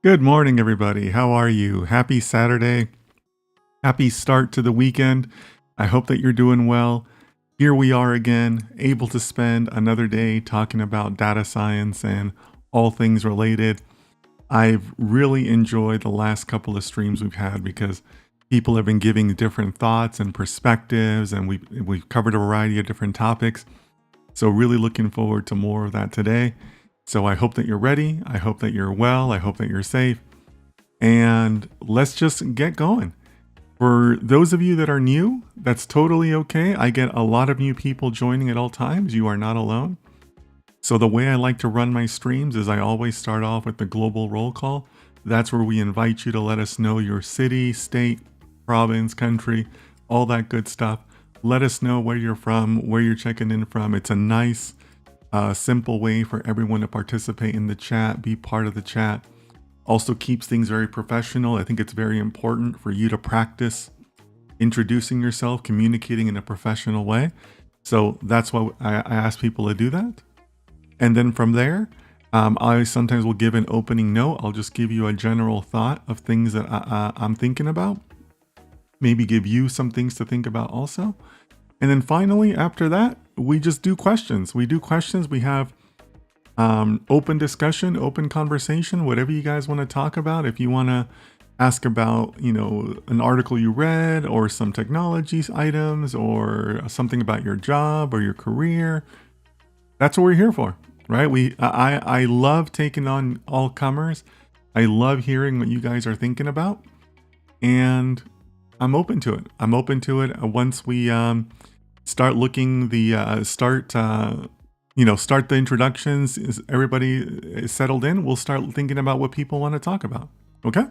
Good morning, everybody. How are you? Happy Saturday. Happy start to the weekend. I hope that you're doing well. Here we are again, able to spend another day talking about data science and all things related. I've really enjoyed the last couple of streams we've had because people have been giving different thoughts and perspectives, and we've covered a variety of different topics. So really looking forward to more of that today. So I hope that you're ready. I hope that you're well. I hope that you're safe. And let's just get going. For those of you that are new, that's totally okay. I get a lot of new people joining at all times. You are not alone. So the way I like to run my streams is I always start off with the global roll call. That's where we invite you to let us know your city, state, province, country, all that good stuff. Let us know where you're from, where you're checking in from. It's a nice, simple way for everyone to participate in the chat, be part of the chat. Also keeps things very professional. I think it's very important for you to practice introducing yourself, communicating in a professional way. So that's why I ask people to do that. And then from there, I sometimes will give an opening note. I'll just give you a general thought of things that I'm thinking about. Maybe give you some things to think about also. And then finally, after that, we just do questions. We have open discussion, open conversation, whatever you guys want to talk about. If you want to ask about, an article you read or some technology items or something about your job or your career, that's what we're here for, right? I love taking on all comers. I love hearing what you guys are thinking about, and I'm open to it. Once we start looking start the introductions, is everybody is settled in, we'll start thinking about what people want to talk about. Okay?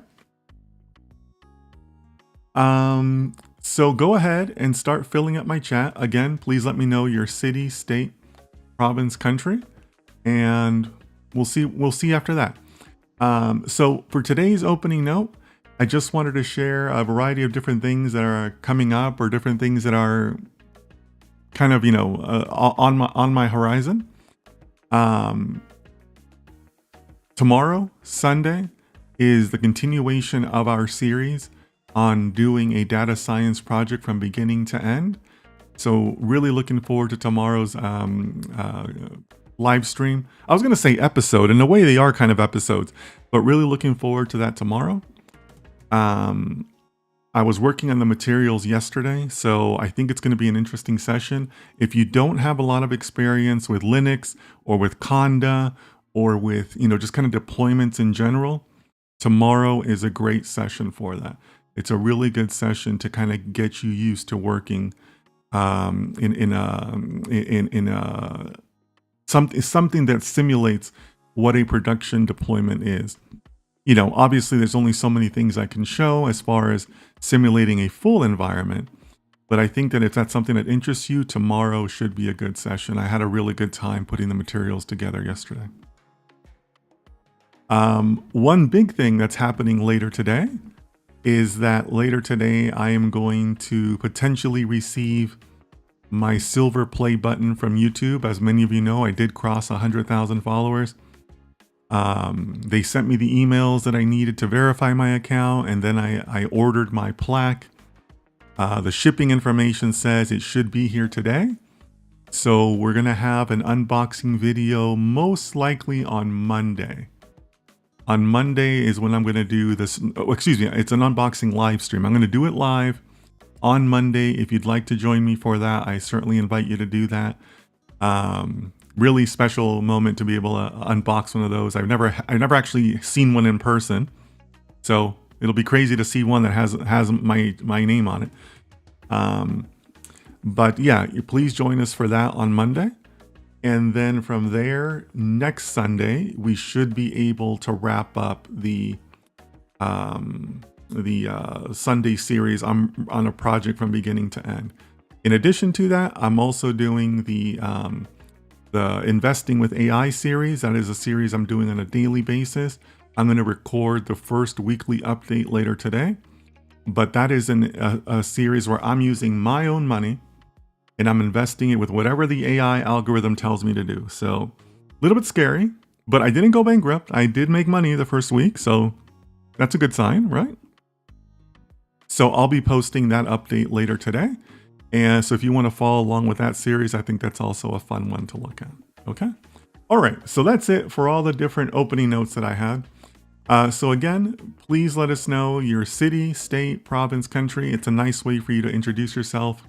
So go ahead and start filling up my chat. Again, please let me know your city, state, province, country, and we'll see after that. So for today's opening note, I just wanted to share a variety of different things that are coming up or different things that are kind of, on my horizon. Tomorrow, Sunday, is the continuation of our series on doing a data science project from beginning to end. So really looking forward to tomorrow's live stream. I was going to say episode. In a way, they are kind of episodes, but really looking forward to that tomorrow. I was working on the materials yesterday, so I think it's going to be an interesting session. If you don't have a lot of experience with Linux or with Conda or with, just kind of deployments in general, tomorrow is a great session for that. It's a really good session to kind of get you used to working something that simulates what a production deployment is. Obviously there's only so many things I can show as far as simulating a full environment, but I think that if that's something that interests you, tomorrow should be a good session. I had a really good time putting the materials together yesterday. One big thing that's happening later today is that later today I am going to potentially receive my silver play button from YouTube. As many of you know, I did cross 100,000 followers. They sent me the emails that I needed to verify my account, and then I ordered my plaque. The shipping information says it should be here today. So we're going to have an unboxing video most likely on Monday. On Monday is when I'm going to do this. It's an unboxing live stream. I'm going to do it live on Monday. If you'd like to join me for that, I certainly invite you to do that. Really special moment to be able to unbox one of those. I've never actually seen one in person, so it'll be crazy to see one that has my name on it. But yeah, please join us for that on Monday, and then from there, next Sunday we should be able to wrap up the Sunday series. I'm on a project from beginning to end. In addition to that, I'm also doing the Investing with AI series. That is a series I'm doing on a daily basis. I'm going to record the first weekly update later today, but that is a series where I'm using my own money and I'm investing it with whatever the AI algorithm tells me to do. So a little bit scary, but I didn't go bankrupt. I did make money the first week, so That's a good sign, right? So I'll be posting that update later today. And so if you want to follow along with that series, I think that's also a fun one to look at. Okay. All right. So that's it for all the different opening notes that I had. So again, please let us know your city, state, province, country. It's a nice way for you to introduce yourself,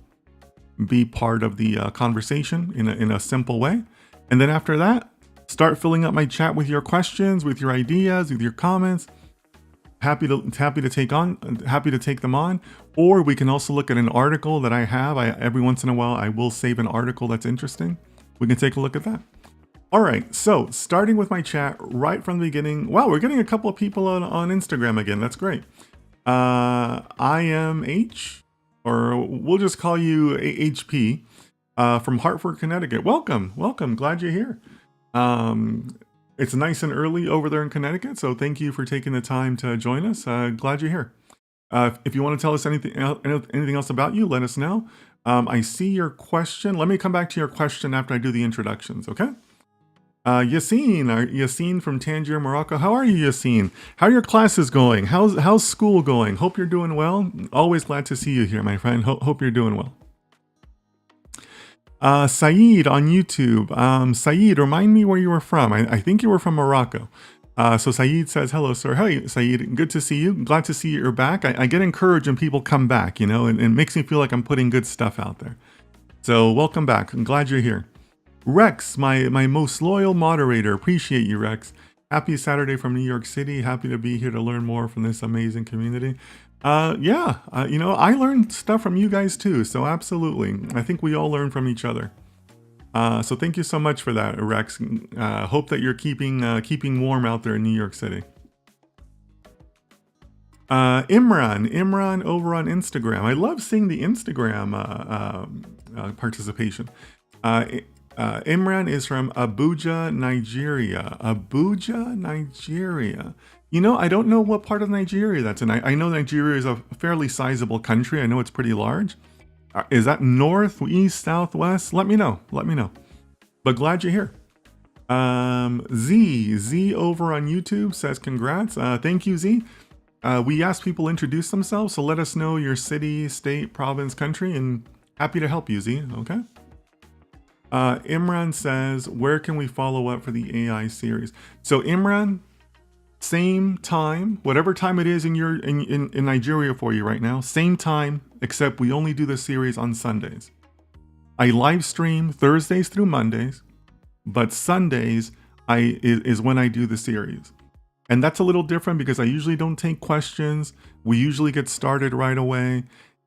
be part of the conversation in a simple way. And then after that, start filling up my chat with your questions, with your ideas, with your comments. Happy to take them on. Or we can also look at an article that I have. Every once in a while, I will save an article that's interesting. We can take a look at that. All right, so starting with my chat right from the beginning. Wow, we're getting a couple of people on Instagram again. That's great. IMH, or we'll just call you HP, from Hartford, Connecticut. Welcome. Glad you're here. It's nice and early over there in Connecticut, so thank you for taking the time to join us. Glad you're here. If you want to tell us anything else about you, let us know. I see your question. Let me come back to your question after I do the introductions, okay? Yassine from Tangier, Morocco. How are you, Yassine? How are your classes going? How's school going? Hope you're doing well. Always glad to see you here, my friend. Hope you're doing well. Saeed on YouTube. Saeed, remind me where you were from. I think you were from Morocco. So Saeed says, hello, sir. Hey, Saeed, good to see you. Glad to see you're back. I get encouraged when people come back, and it makes me feel like I'm putting good stuff out there. So welcome back. I'm glad you're here. Rex, my most loyal moderator. Appreciate you, Rex. Happy Saturday from New York City. Happy to be here to learn more from this amazing community. I learned stuff from you guys too. So absolutely. I think we all learn from each other. So thank you so much for that, Rex. Hope that you're keeping warm out there in New York City. Imran over on Instagram. I love seeing the Instagram participation. Imran is from Abuja, Nigeria. I don't know what part of Nigeria that's in. I know Nigeria is a fairly sizable country. I know it's pretty large. Is that north, east, south, west? Let me know. But glad you're here. Z over on YouTube says congrats. Thank you, Z. We asked people to introduce themselves, so let us know your city, state, province, country, and happy to help you, Z. Okay. Imran says, where can we follow up for the AI series? So Imran, same time, whatever time it is in Nigeria for you right now, same time, except we only do the series on Sundays. I live stream Thursdays through Mondays, but Sundays is when I do the series. And that's a little different because I usually don't take questions. We usually get started right away,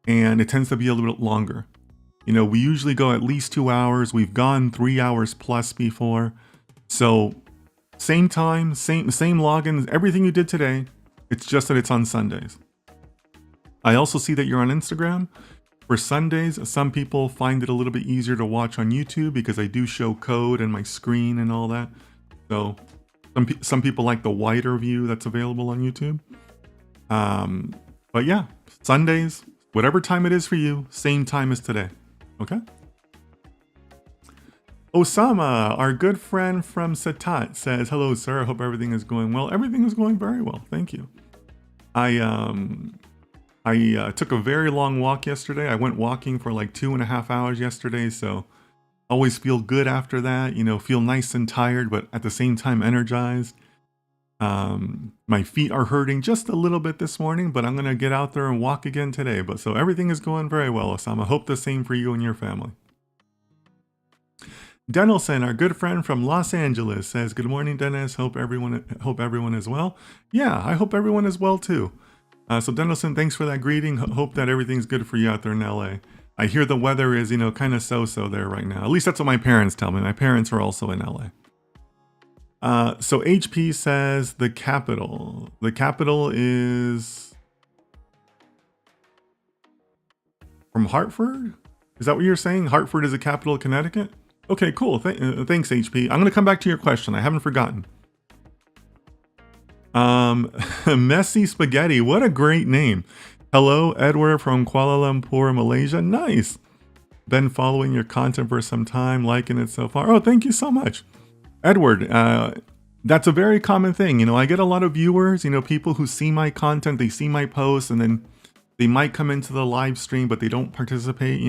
and it tends to be a little bit longer. We usually go at least 2 hours. We've gone 3 hours plus before. So same time, same logins, everything you did today. It's just that it's on Sundays. I also see that you're on Instagram. For Sundays, some people find it a little bit easier to watch on YouTube because I do show code and my screen and all that. So some people like the wider view that's available on YouTube. But yeah, Sundays, whatever time it is for you, same time as today. Okay. Osama, our good friend from Satat, says, hello, sir. I hope everything is going well. Everything is going very well. Thank you. I took a very long walk yesterday. I went walking for like 2.5 hours yesterday. So always feel good after that, feel nice and tired, but at the same time energized. My feet are hurting just a little bit this morning, but I'm going to get out there and walk again today. So everything is going very well, Osama. Hope the same for you and your family. Denelson, our good friend from Los Angeles, says, good morning, Dennis. Hope everyone is well. Yeah, I hope everyone is well too. So Denelson, thanks for that greeting. Hope that everything's good for you out there in LA. I hear the weather is, kind of so-so there right now. At least that's what my parents tell me. My parents are also in LA. So HP says the capital. The capital is from Hartford? Is that what you're saying? Hartford is the capital of Connecticut? Okay, cool. Thanks, HP. I'm going to come back to your question. I haven't forgotten. Messy Spaghetti. What a great name. Hello, Edward from Kuala Lumpur, Malaysia. Nice. Been following your content for some time, liking it so far. Oh, thank you so much. Edward, That's a very common thing. I get a lot of viewers, people who see my content, they see my posts, and then they might come into the live stream, but they don't participate.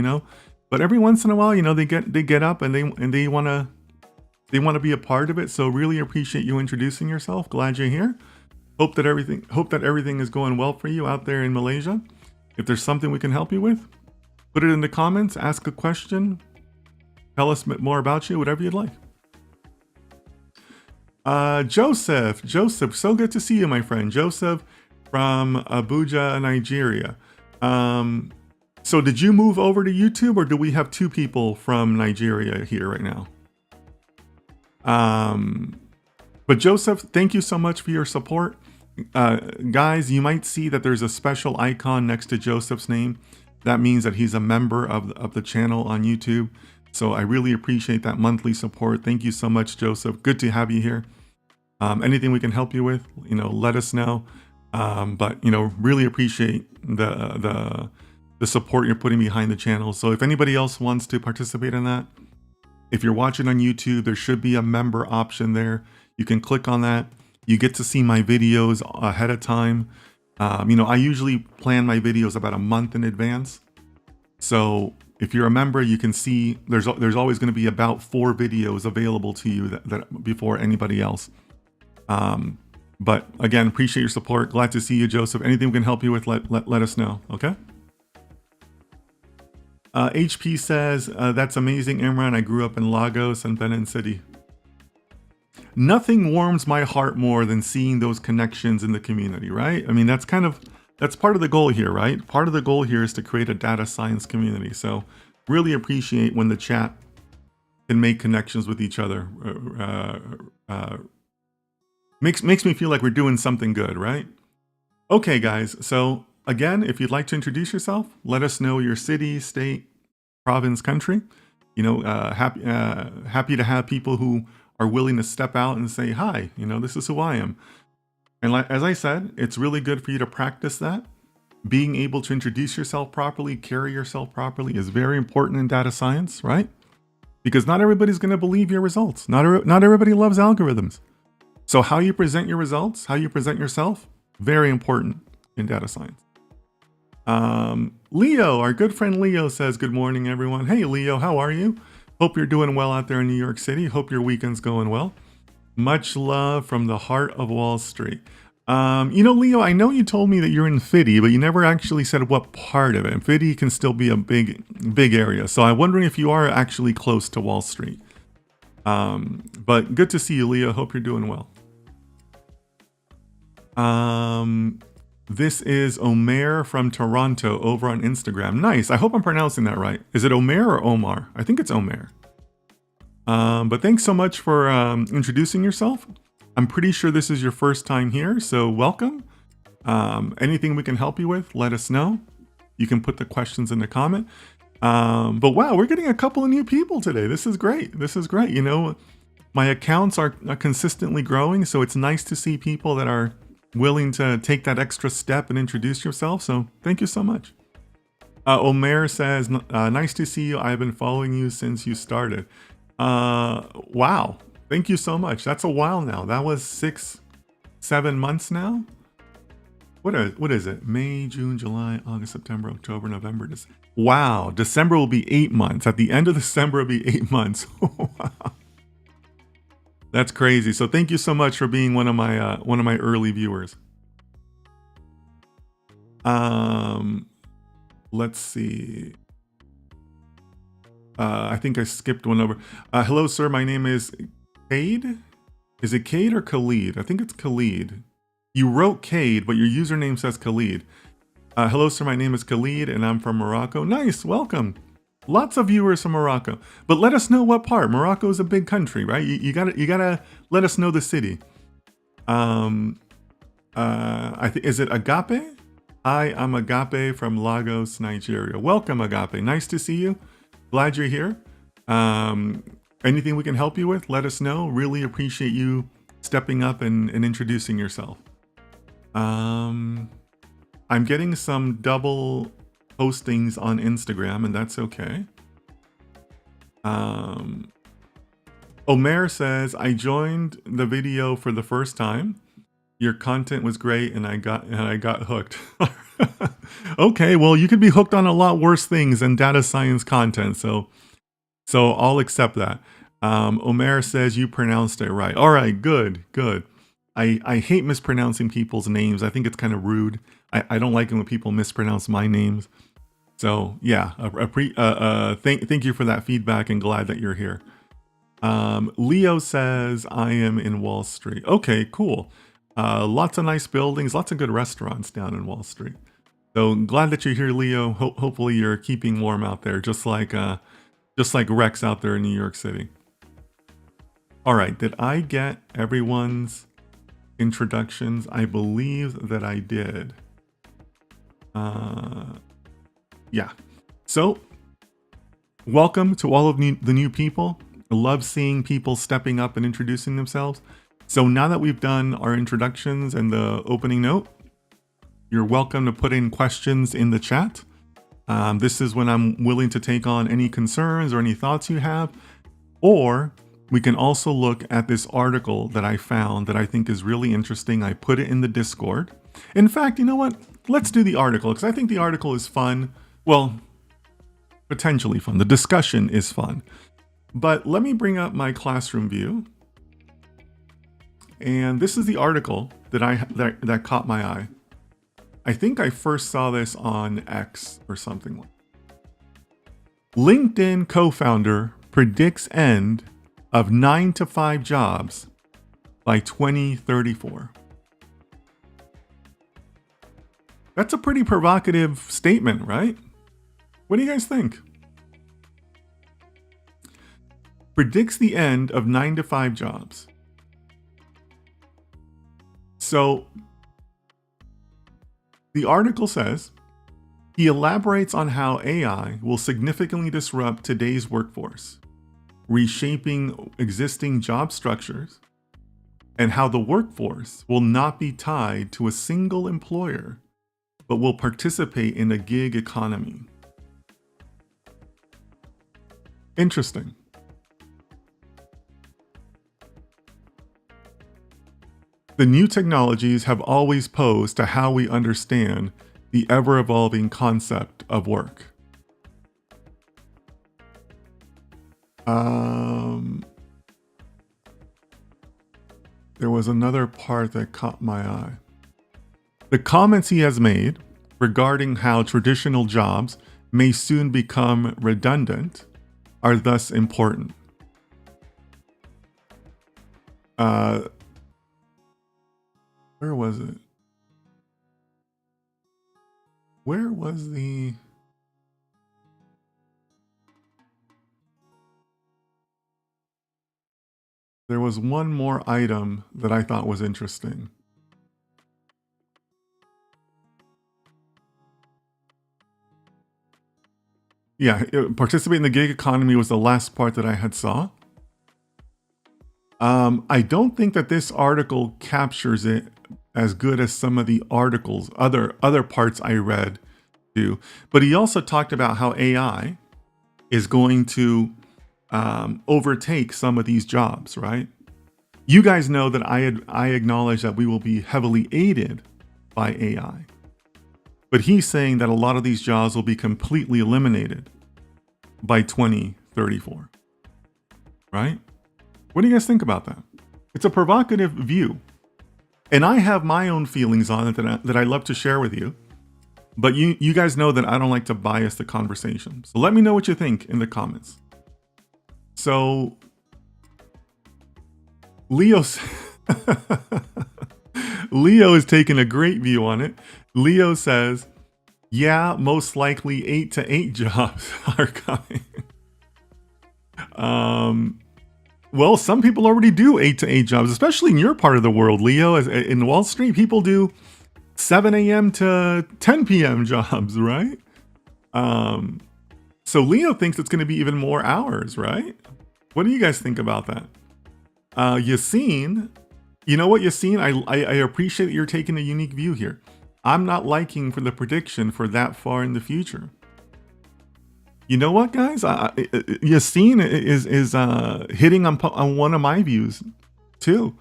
But every once in a while, they get up and they want to be a part of it. So really appreciate you introducing yourself. Glad you're here. Hope that everything is going well for you out there in Malaysia. If there's something we can help you with, put it in the comments, ask a question, tell us more about you, whatever you'd like. Joseph, so good to see you, my friend. Joseph from Abuja, Nigeria. So did you move over to YouTube, or do we have two people from Nigeria here right now? But Joseph, thank you so much for your support. Guys, you might see that there's a special icon next to Joseph's name. That means that he's a member of the channel on YouTube. So I really appreciate that monthly support. Thank you so much, Joseph. Good to have you here. Anything we can help you with, let us know. But really appreciate the support you're putting behind the channel. So if anybody else wants to participate in that, if you're watching on YouTube, there should be a member option there. You can click on that. You get to see my videos ahead of time. I usually plan my videos about a month in advance. So if you're a member, you can see there's always going to be about 4 videos available to you that before anybody else. But again, appreciate your support. Glad to see you, Joseph. Anything we can help you with, let us know. Okay. HP says, that's amazing, Imran. I grew up in Lagos and Benin City. Nothing warms my heart more than seeing those connections in the community, right? I mean, that's part of the goal here, right? Part of the goal here is to create a data science community. So really appreciate when the chat can make connections with each other. Makes me feel like we're doing something good, right? Okay, guys. So again, if you'd like to introduce yourself, let us know your city, state, province, country. Happy to have people who are willing to step out and say, hi, this is who I am. And as I said, it's really good for you to practice that. Being able to introduce yourself properly, carry yourself properly is very important in data science, right? Because not everybody's going to believe your results. Not everybody loves algorithms. So how you present your results, how you present yourself, very important in data science. Leo, our good friend Leo says, good morning, everyone. Hey, Leo, how are you? Hope you're doing well out there in New York City. Hope your weekend's going well. Much love from the heart of Wall Street. Leo, I know you told me that you're in Fiddy, but you never actually said what part of it. And Fiddy can still be a big area. So I'm wondering if you are actually close to Wall Street. But good to see you, Leo. Hope you're doing well. This is Omer from Toronto over on Instagram. Nice. I hope I'm pronouncing that right. Is it Omer or Omar? I think it's Omer. But thanks so much for introducing yourself. I'm pretty sure this is your first time here, so welcome. Anything we can help you with, let us know. You can put the questions in the comment. But wow, we're getting a couple of new people today. This is great. My accounts are consistently growing, so it's nice to see people that are willing to take that extra step and introduce yourself. So thank you so much. Omer says, nice to see you. I've been following you since you started. Wow. Thank you so much. That's a while now. That was 6-7 months now. What is it? May, June, July, August, September, October, November, December. Wow. December will be 8 months. At the end of December will be 8 months. Wow. That's crazy. So thank you so much for being one of my early viewers. Let's see. I think I skipped one over. Hello, sir. My name is Cade. Is it Cade or Khalid? I think it's Khalid. You wrote Cade, but your username says Khalid. Hello, sir. My name is Khalid, and I'm from Morocco. Nice. Welcome. Lots of viewers from Morocco, but let us know what part. Morocco is a big country, right? You gotta let us know the city. Is it Agape? Hi, I'm Agape from Lagos, Nigeria. Welcome, Agape. Nice to see you. Glad you're here. Anything we can help you with, let us know. Really appreciate you stepping up and introducing yourself. I'm getting some double postings on Instagram, and that's okay. Omer says, I joined the video for the first time. Your content was great and I got hooked. Okay, well, you could be hooked on a lot worse things than data science content, so I'll accept that. Omer says you pronounced it right. All right, good. I hate mispronouncing people's names. I think it's kind of rude. I don't like it when people mispronounce my names. So yeah, thank you for that feedback and glad that you're here. Leo says I am in Wall Street. Okay, cool. Lots of nice buildings, lots of good restaurants down in Wall Street. So glad that you're here, Leo. Hopefully you're keeping warm out there, just like Rex out there in New York City. All right, did I get everyone's introductions? I believe that I did. Yeah. So welcome to all of the new people. I love seeing people stepping up and introducing themselves. So now that we've done our introductions and the opening note, you're welcome to put in questions in the chat. This is when I'm willing to take on any concerns or any thoughts you have. Or we can also look at this article that I found that I think is really interesting. I put it in the Discord. In fact, you know what? Let's do the article because I think the article is fun. Well, potentially fun. The discussion is fun. But let me bring up my classroom view. And this is the article that that caught my eye. I think I first saw this on X or something like that. LinkedIn co-founder predicts end of 9-to-5 jobs by 2034. That's a pretty provocative statement, right? What do you guys think? Predicts the end of 9-to-5 jobs. So the article says he elaborates on how AI will significantly disrupt today's workforce, reshaping existing job structures, and how the workforce will not be tied to a single employer, but will participate in a gig economy. Interesting. The new technologies have always posed to how we understand the ever-evolving concept of work. There was another part that caught my eye. The comments he has made regarding how traditional jobs may soon become redundant are thus important. Where was it? Where was the... There was one more item that I thought was interesting. Yeah, participate in the gig economy was the last part that I had saw. I don't think that this article captures it as good as some of the articles, other parts I read do. But he also talked about how AI is going to overtake some of these jobs, right? You guys know that I acknowledge that we will be heavily aided by AI. But he's saying that a lot of these jobs will be completely eliminated by 2034, right? What do you guys think about that? It's a provocative view. And I have my own feelings on it that I love to share with you. But you guys know that I don't like to bias the conversation. So let me know what you think in the comments. So Leo is taking a great view on it. Leo says, yeah, most likely 8 to 8 jobs are coming. Well, some people already do 8 to 8 jobs, especially in your part of the world, Leo. In Wall Street, people do 7 a.m. to 10 p.m. jobs, right? So Leo thinks it's going to be even more hours, right? What do you guys think about that? Yassine, you know what, Yassine? I appreciate that you're taking a unique view here. I'm not liking for the prediction for that far in the future. You know what, guys? Yassine is hitting on one of my views too.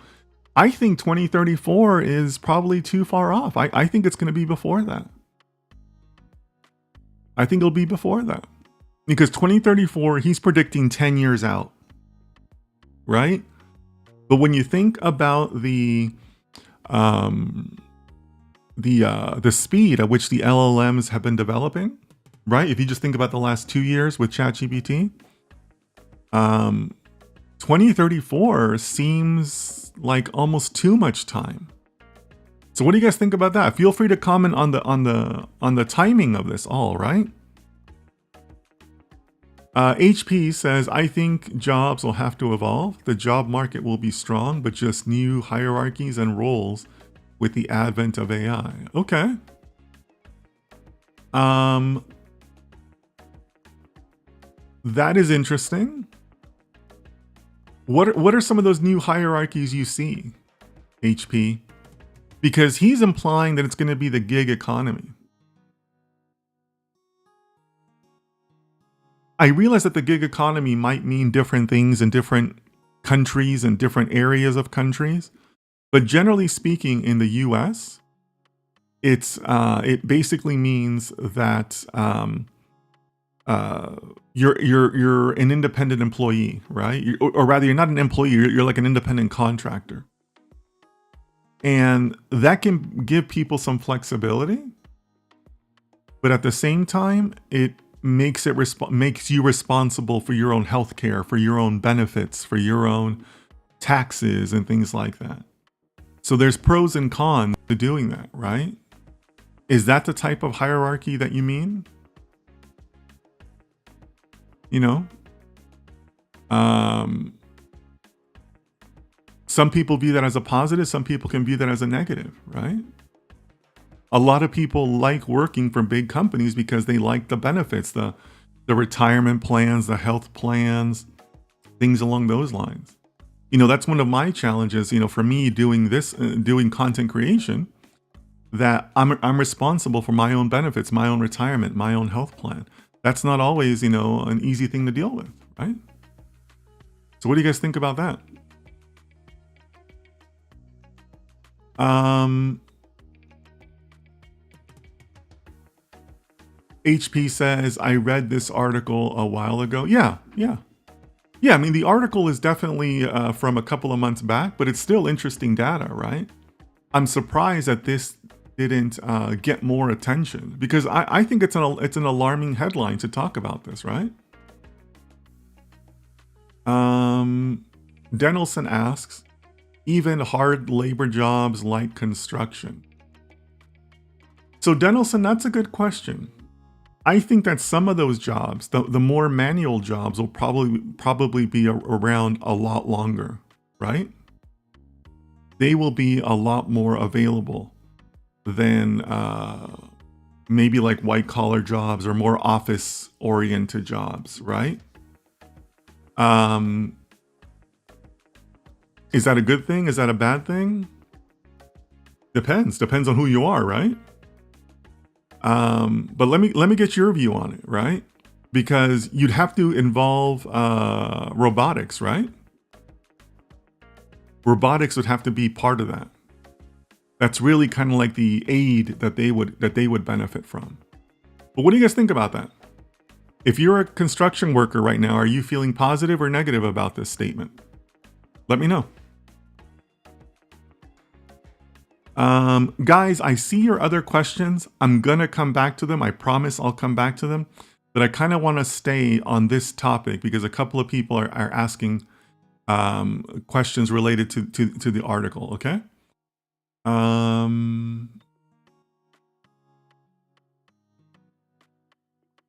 I think 2034 is probably too far off. I think it's going to be before that. I think it'll be before that. Because 2034, he's predicting 10 years out. Right? But when you think about the speed at which the LLMs have been developing, right? If you just think about the last 2 years with ChatGPT, 2034 seems like almost too much time. So what do you guys think about that? Feel free to comment on the timing of this all, right? HP says, I think jobs will have to evolve. The job market will be strong, but just new hierarchies and roles with the advent of AI. Okay. That is interesting. What are some of those new hierarchies you see, HP? Because he's implying that it's going to be the gig economy. I realize that the gig economy might mean different things in different countries and different areas of countries, but generally speaking, in the U.S., it basically means that you're an independent employee, right? Or rather, you're not an employee. You're like an independent contractor, and that can give people some flexibility, but at the same time, it makes you responsible for your own healthcare, for your own benefits, for your own taxes and things like that. So there's pros and cons to doing that, right? Is that the type of hierarchy that you mean? You know, some people view that as a positive. Some people can view that as a negative, right? A lot of people like working for big companies because they like the benefits, the retirement plans, the health plans, things along those lines. You know, that's one of my challenges, you know, for me doing this, doing content creation, that I'm responsible for my own benefits, my own retirement, my own health plan. That's not always, you know, an easy thing to deal with, right? So what do you guys think about that? HP says, I read this article a while ago. Yeah. I mean, the article is definitely from a couple of months back, but it's still interesting data, right? I'm surprised that this didn't get more attention, because I think it's an alarming headline to talk about this, right? Denelson asks, even hard labor jobs like construction. So Denelson, that's a good question. I think that some of those jobs, the more manual jobs, will probably be around a lot longer, right? They will be a lot more available than maybe like white collar jobs or more office oriented jobs, right? Is that a good thing? Is that a bad thing? Depends on who you are, right? But let me get your view on it, right? Because you'd have to involve robotics, right? Robotics would have to be part of that. That's really kind of like the aid that they would benefit from. But what do you guys think about that? If you're a construction worker right now, are you feeling positive or negative about this statement? Let me know. Guys, I see your other questions. I'm gonna come back to them. I promise I'll come back to them. But I kind of want to stay on this topic because a couple of people are asking questions related to the article, okay?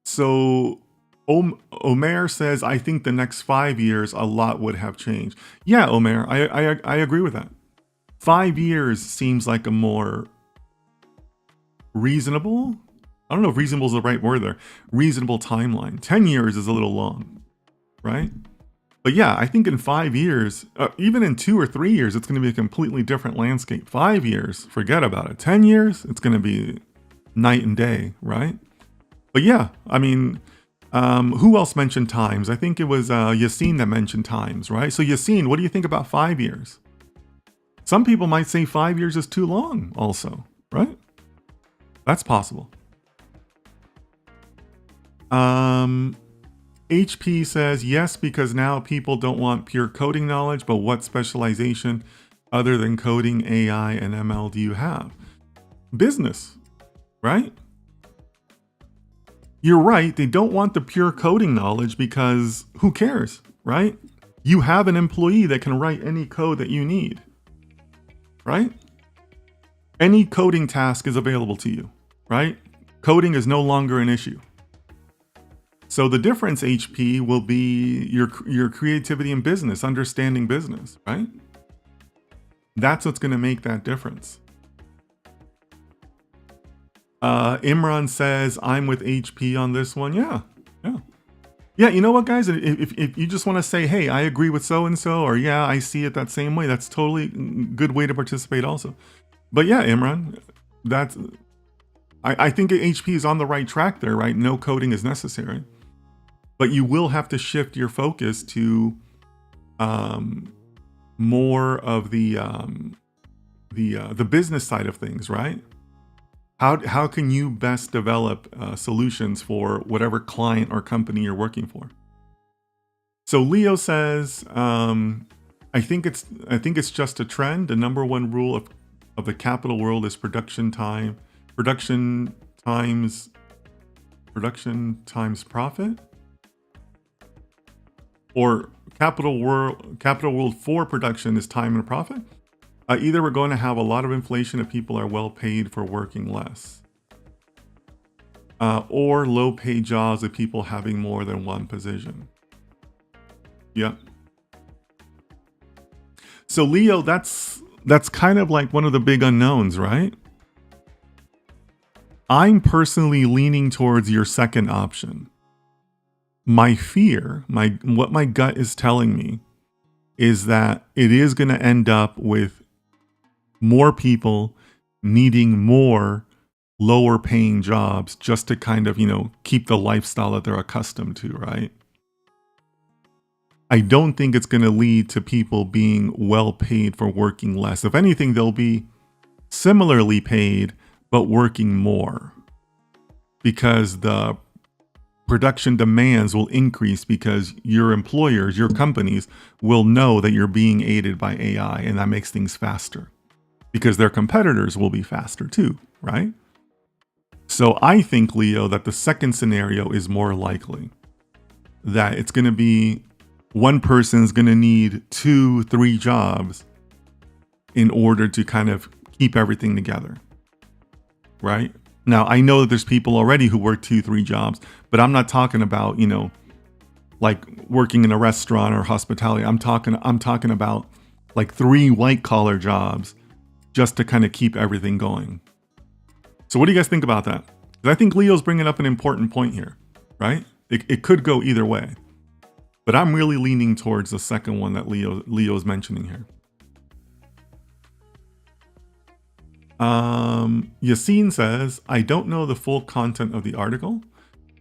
So Omer says, I think the next 5 years, a lot would have changed. Yeah, Omer, I agree with that. 5 years seems like a more reasonable, I don't know if reasonable is the right word there, reasonable timeline. 10 years is a little long, right? But yeah, I think in 5 years, even in 2 or 3 years, it's going to be a completely different landscape. 5 years, forget about it. 10 years, it's going to be night and day, right? But yeah, I mean, Who else mentioned times? I think it was Yassine that mentioned times, right? So Yassine, what do you think about 5 years? Some people might say 5 years is too long also, right? That's possible. HP says yes, because now people don't want pure coding knowledge, but what specialization other than coding, AI, and ML do you have? Business, right? You're right. They don't want the pure coding knowledge because who cares, right? You have an employee that can write any code that you need, right? Any coding task is available to you, right? Coding is no longer an issue. So the difference, HP, will be your creativity in business, understanding business, right? That's what's going to make that difference. Imran says, I'm with HP on this one. Yeah. You know what, guys? If you just want to say, hey, I agree with so-and-so, or yeah, I see it that same way, that's totally good way to participate also. But yeah, Imran, I think HP is on the right track there, right? No coding is necessary. But you will have to shift your focus to more of the business side of things, right? How can you best develop solutions for whatever client or company you're working for? So Leo says, I think it's just a trend. The number one rule of the capital world is production times profit. Or capital world for production is time and profit. Either we're going to have a lot of inflation if people are well paid for working less, or low paid jobs if people having more than one position. Yep. So Leo, that's kind of like one of the big unknowns, right? I'm personally leaning towards your second option. My fear, what my gut is telling me, is that it is going to end up with more people needing more lower paying jobs just to kind of, keep the lifestyle that they're accustomed to, right? I don't think it's going to lead to people being well paid for working less. If anything, they'll be similarly paid, but working more, because the production demands will increase because your employers, your companies will know that you're being aided by AI, and that makes things faster because their competitors will be faster too, right? So I think, Leo, that the second scenario is more likely, that it's going to be one person's going to need 2-3 jobs in order to kind of keep everything together, right? Now, I know that there's people already who work 2-3 jobs, but I'm not talking about, like working in a restaurant or hospitality. I'm talking about like 3 white collar jobs just to kind of keep everything going. So what do you guys think about that? Because I think Leo's bringing up an important point here, right? It could go either way, but I'm really leaning towards the second one that Leo's mentioning here. Yassine says, I don't know the full content of the article,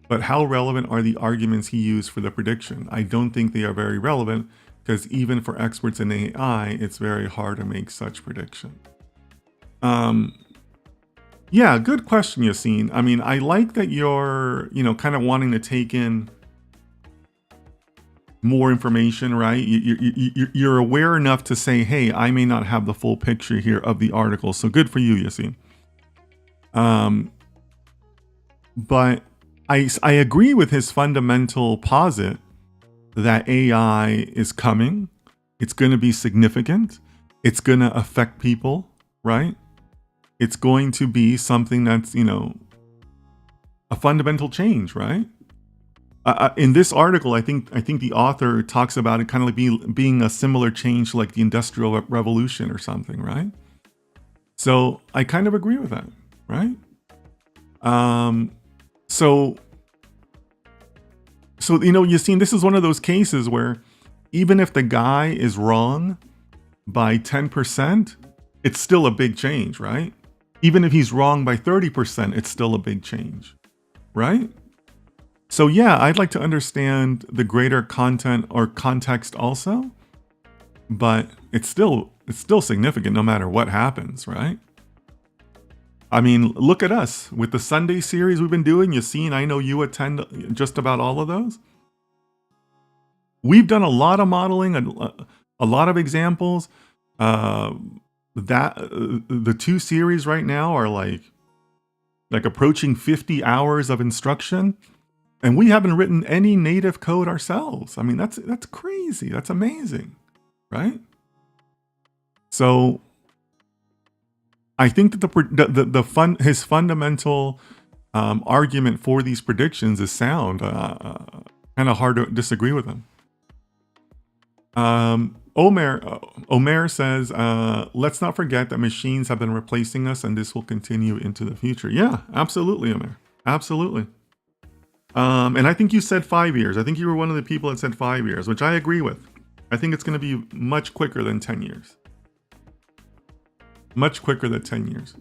but how relevant are the arguments he used for the prediction? I don't think they are very relevant, because even for experts in AI, it's very hard to make such prediction. Yeah, good question, Yassine. I mean, I like that you're, kind of wanting to take in more information, right? You're aware enough to say, hey, I may not have the full picture here of the article. So good for you, Yassine. But I agree with his fundamental posit that AI is coming. It's going to be significant. It's going to affect people, right? It's going to be something that's, a fundamental change, right? In this article, I think the author talks about it kind of like being a similar change to like the Industrial Revolution or something, right? So I kind of agree with that, right? So Yassine, this is one of those cases where even if the guy is wrong by 10%, it's still a big change, right? Even if he's wrong by 30%, it's still a big change, right? So yeah, I'd like to understand the greater content or context also, but it's still significant no matter what happens, right? I mean, look at us with the Sunday series we've been doing. You've seen, I know you attend just about all of those. We've done a lot of modeling, a lot of examples. Uh, the two series right now are like approaching 50 hours of instruction, and we haven't written any native code ourselves. I mean, that's crazy. That's amazing, right? So I think that his fundamental argument for these predictions is sound. Kind of hard to disagree with him. Omer says, let's not forget that machines have been replacing us and this will continue into the future. Yeah, absolutely, Omer. Absolutely. And I think you said 5 years. I think you were one of the people that said 5 years, which I agree with. I think it's going to be much quicker than 10 years. Much quicker than 10 years.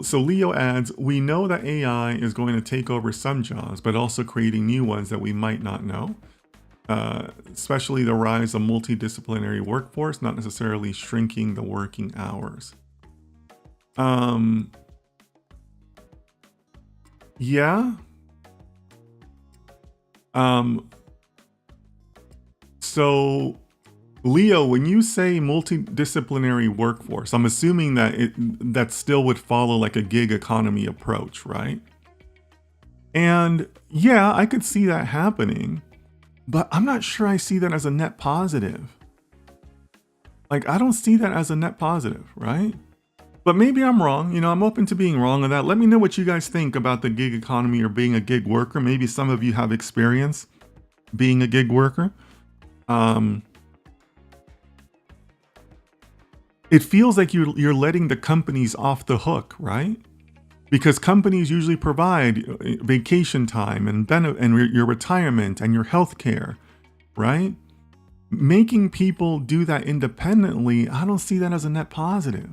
So Leo adds, we know that AI is going to take over some jobs, but also creating new ones that we might not know. Especially the rise of multidisciplinary workforce, not necessarily shrinking the working hours. Yeah. So Leo, when you say multidisciplinary workforce, I'm assuming that that still would follow like a gig economy approach, right? And yeah, I could see that happening, but I'm not sure I see that as a net positive. Like, I don't see that as a net positive, right? But maybe I'm wrong. You know, I'm open to being wrong on that. Let me know what you guys think about the gig economy or being a gig worker. Maybe some of you have experience being a gig worker. It feels like you're letting the companies off the hook, right? Because companies usually provide vacation time and your retirement and your health care, right? Making people do that independently, I don't see that as a net positive.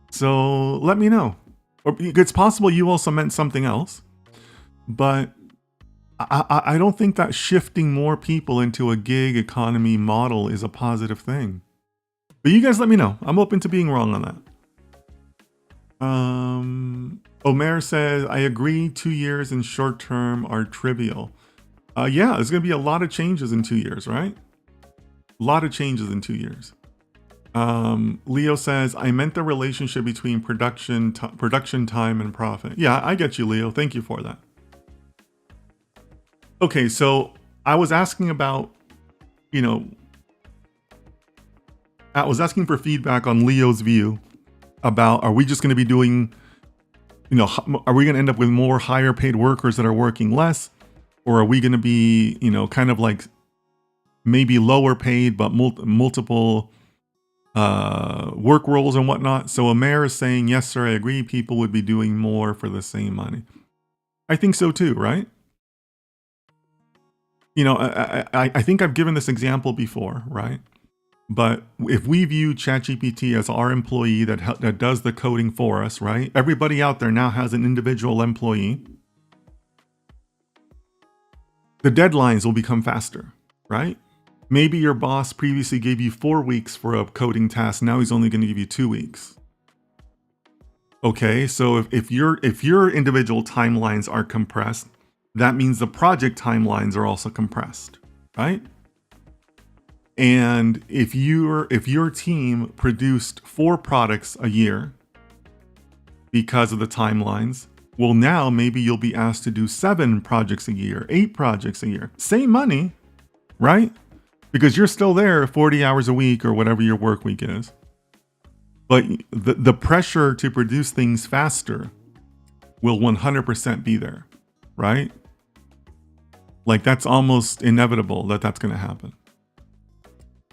So let me know. Or it's possible you also meant something else, but I don't think that shifting more people into a gig economy model is a positive thing. But you guys let me know. I'm open to being wrong on that. Omer says, I agree 2 years in short term are trivial. Yeah, there's going to be a lot of changes in 2 years, right? A lot of changes in 2 years. Leo says, I meant the relationship between production time and profit. Yeah, I get you, Leo. Thank you for that. Okay, so I was asking about, I was asking for feedback on Leo's view about, are we just going to be doing, are we going to end up with more higher paid workers that are working less? Or are we going to be, kind of like maybe lower paid, but multiple work roles and whatnot? So Amer is saying, yes, sir, I agree. People would be doing more for the same money. I think so too, right? I think I've given this example before, right? But if we view ChatGPT as our employee that does the coding for us, right? Everybody out there now has an individual employee. The deadlines will become faster, right? Maybe your boss previously gave you 4 weeks for a coding task. Now he's only going to give you 2 weeks. Okay, so if your individual timelines are compressed, that means the project timelines are also compressed, right? And if your team produced 4 products a year because of the timelines, well, now maybe you'll be asked to do 7 projects a year, 8 projects a year. Same money, right? Because you're still there 40 hours a week or whatever your work week is. But the pressure to produce things faster will 100% be there, right? Like, that's almost inevitable that that's going to happen.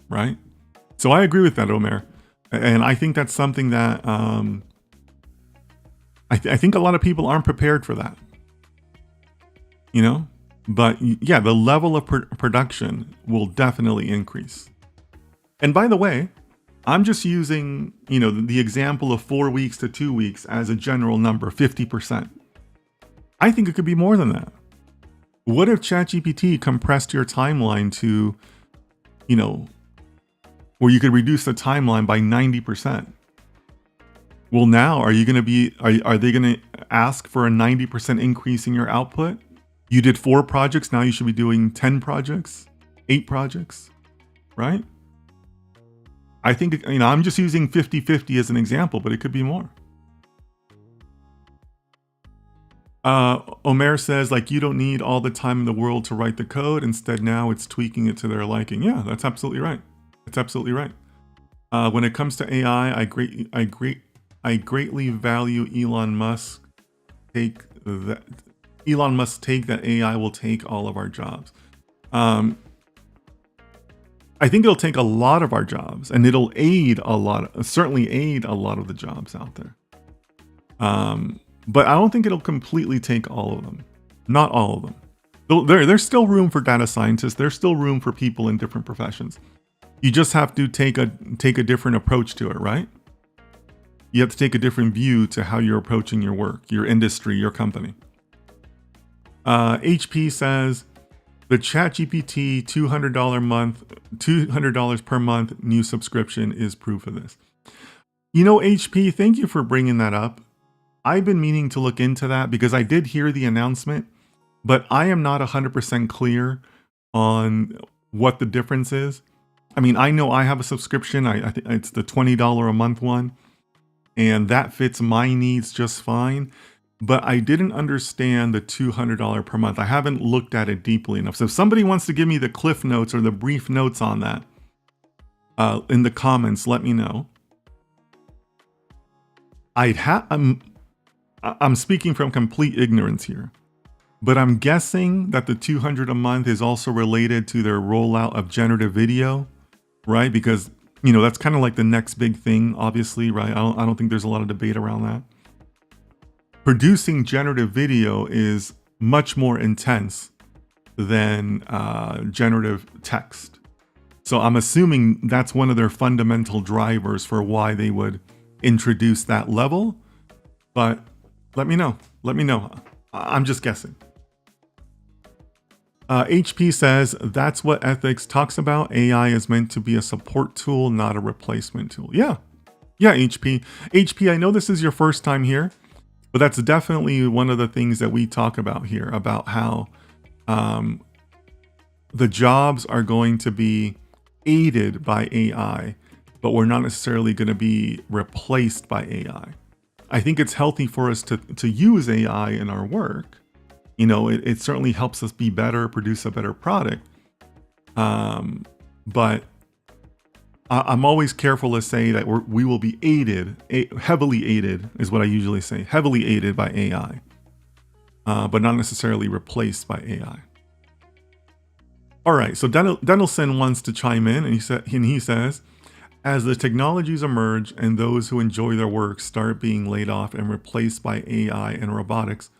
Right? So I agree with that, Omer. And I think that's something that I think a lot of people aren't prepared for that. But yeah, the level of production will definitely increase. And by the way, I'm just using, the example of 4 weeks to 2 weeks as a general number, 50%. I think it could be more than that. What if ChatGPT compressed your timeline to, you know, where you could reduce the timeline by 90%? Well, now are you going to be, are they going to ask for a 90% increase in your output? You did 4 projects, now you should be doing 10 projects, 8 projects, right? I think, I'm just using 50-50 as an example, but it could be more. Omer says, like, you don't need all the time in the world to write the code. Instead, now it's tweaking it to their liking. Yeah, that's absolutely right. That's absolutely right. When it comes to AI, I greatly value Elon Musk take that AI will take all of our jobs. I think it'll take a lot of our jobs, and it'll certainly aid a lot of the jobs out there. But I don't think it'll completely take all of them. Not all of them. There's still room for data scientists. There's still room for people in different professions. You just have to take a different approach to it, right? You have to take a different view to how you're approaching your work, your industry, your company. HP says, the ChatGPT $200 per month new subscription is proof of this. HP, thank you for bringing that up. I've been meaning to look into that because I did hear the announcement, but I am not 100% clear on what the difference is. I mean, I know I have a subscription. I think it's the $20 a month one, and that fits my needs just fine. But I didn't understand the $200 per month. I haven't looked at it deeply enough. So if somebody wants to give me the cliff notes or the brief notes on that in the comments, let me know. I'm speaking from complete ignorance here, but I'm guessing that the $200 a month is also related to their rollout of generative video, right? Because, that's kind of like the next big thing, obviously, right? I don't think there's a lot of debate around that. Producing generative video is much more intense than generative text. So I'm assuming that's one of their fundamental drivers for why they would introduce that level. But let me know. I'm just guessing. HP says, that's what ethics talks about. AI is meant to be a support tool, not a replacement tool. Yeah, HP. HP, I know this is your first time here, but that's definitely one of the things that we talk about here, about how the jobs are going to be aided by AI, but we're not necessarily going to be replaced by AI. I think it's healthy for us to use AI in our work. It certainly helps us be better, produce a better product. But I'm always careful to say that we will be heavily aided is what I usually say, heavily aided by AI, but not necessarily replaced by AI. All right, so Denelson wants to chime in, and he says, as the technologies emerge and those who enjoy their work start being laid off and replaced by AI and robotics,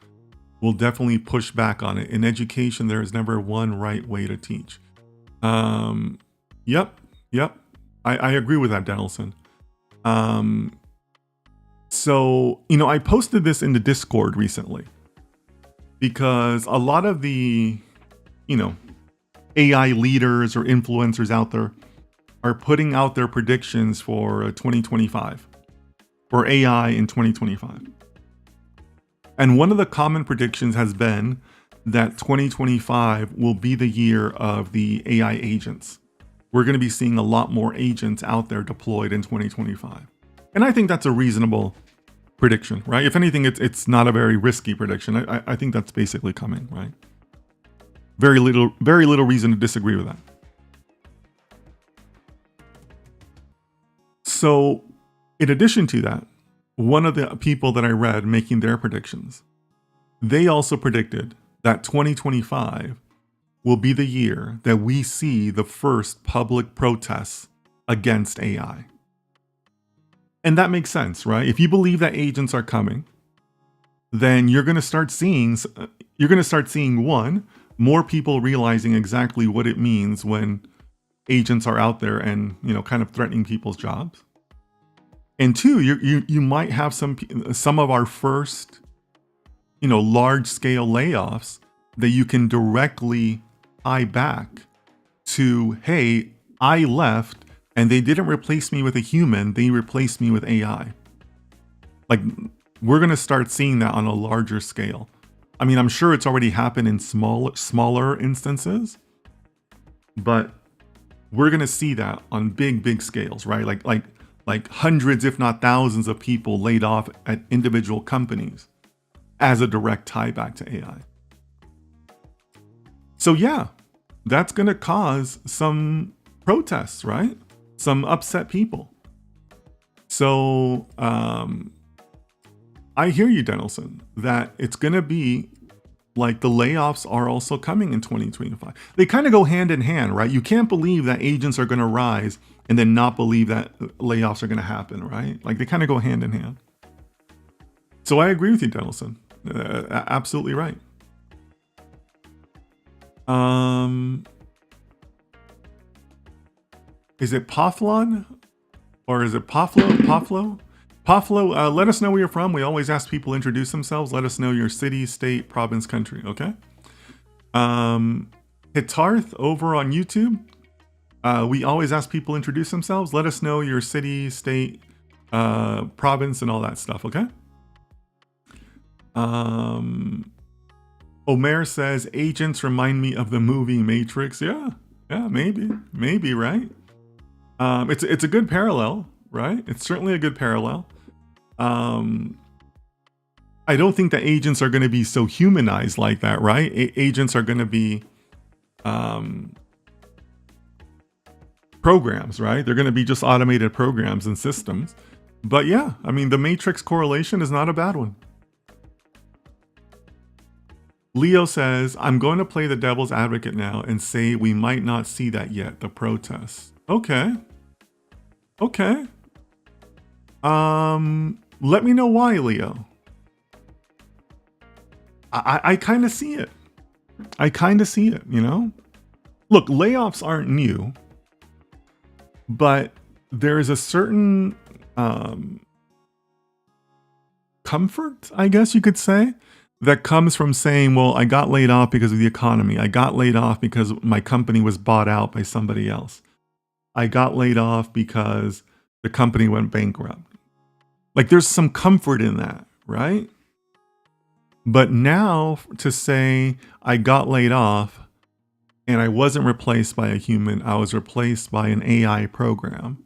we'll definitely push back on it. In education, there is never one right way to teach. Yep. I agree with that, Denelson. So, I posted this in the Discord recently because a lot of the, AI leaders or influencers out there are putting out their predictions for 2025, for AI in 2025. And one of the common predictions has been that 2025 will be the year of the AI agents. We're going to be seeing a lot more agents out there deployed in 2025. And I think that's a reasonable prediction, right? If anything, it's not a very risky prediction. I think that's basically coming, right? Very little reason to disagree with that. So in addition to that, one of the people that I read making their predictions, they also predicted that 2025 will be the year that we see the first public protests against AI. And that makes sense, right? If you believe that agents are coming, then you're going to start seeing one, more people realizing exactly what it means when agents are out there and, kind of threatening people's jobs. And two, you might have some of our first large scale layoffs that you can directly tie back to, hey, I left and they didn't replace me with a human, they replaced me with AI. Like, we're going to start seeing that on a larger scale. I mean, I'm sure it's already happened in smaller instances, but we're going to see that on big scales, right? Like hundreds, if not thousands of people laid off at individual companies as a direct tie back to AI. So yeah, that's going to cause some protests, right? Some upset people. So I hear you, Denelson, that it's going to be like the layoffs are also coming in 2025. They kind of go hand in hand, right? You can't believe that agents are going to rise and then not believe that layoffs are going to happen, right? Like they kind of go hand in hand. So I agree with you, Denelson. Absolutely right. Is it Paflon or is it Paflo? Paflo, let us know where you're from. We always ask people to introduce themselves. Let us know your city, state, province, country, okay? Hitarth over on YouTube. We always ask people to introduce themselves. Let us know your city, state, province, and all that stuff, okay? Omer says, agents remind me of the movie Matrix. Yeah, maybe, right? It's a good parallel, right? It's certainly a good parallel. I don't think that agents are going to be so humanized like that, right? Agents are going to be programs, right? They're going to be just automated programs and systems. But yeah, I mean, the Matrix correlation is not a bad one. Leo says, I'm going to play the devil's advocate now and say we might not see that yet, the protests. Okay. Let me know why, Leo. I kind of see it. You know? Look, layoffs aren't new, but there is a certain comfort, I guess you could say, that comes from saying, well, I got laid off because of the economy. I got laid off because my company was bought out by somebody else. I got laid off because the company went bankrupt. Like there's some comfort in that, right? But now to say I got laid off and I wasn't replaced by a human, I was replaced by an AI program.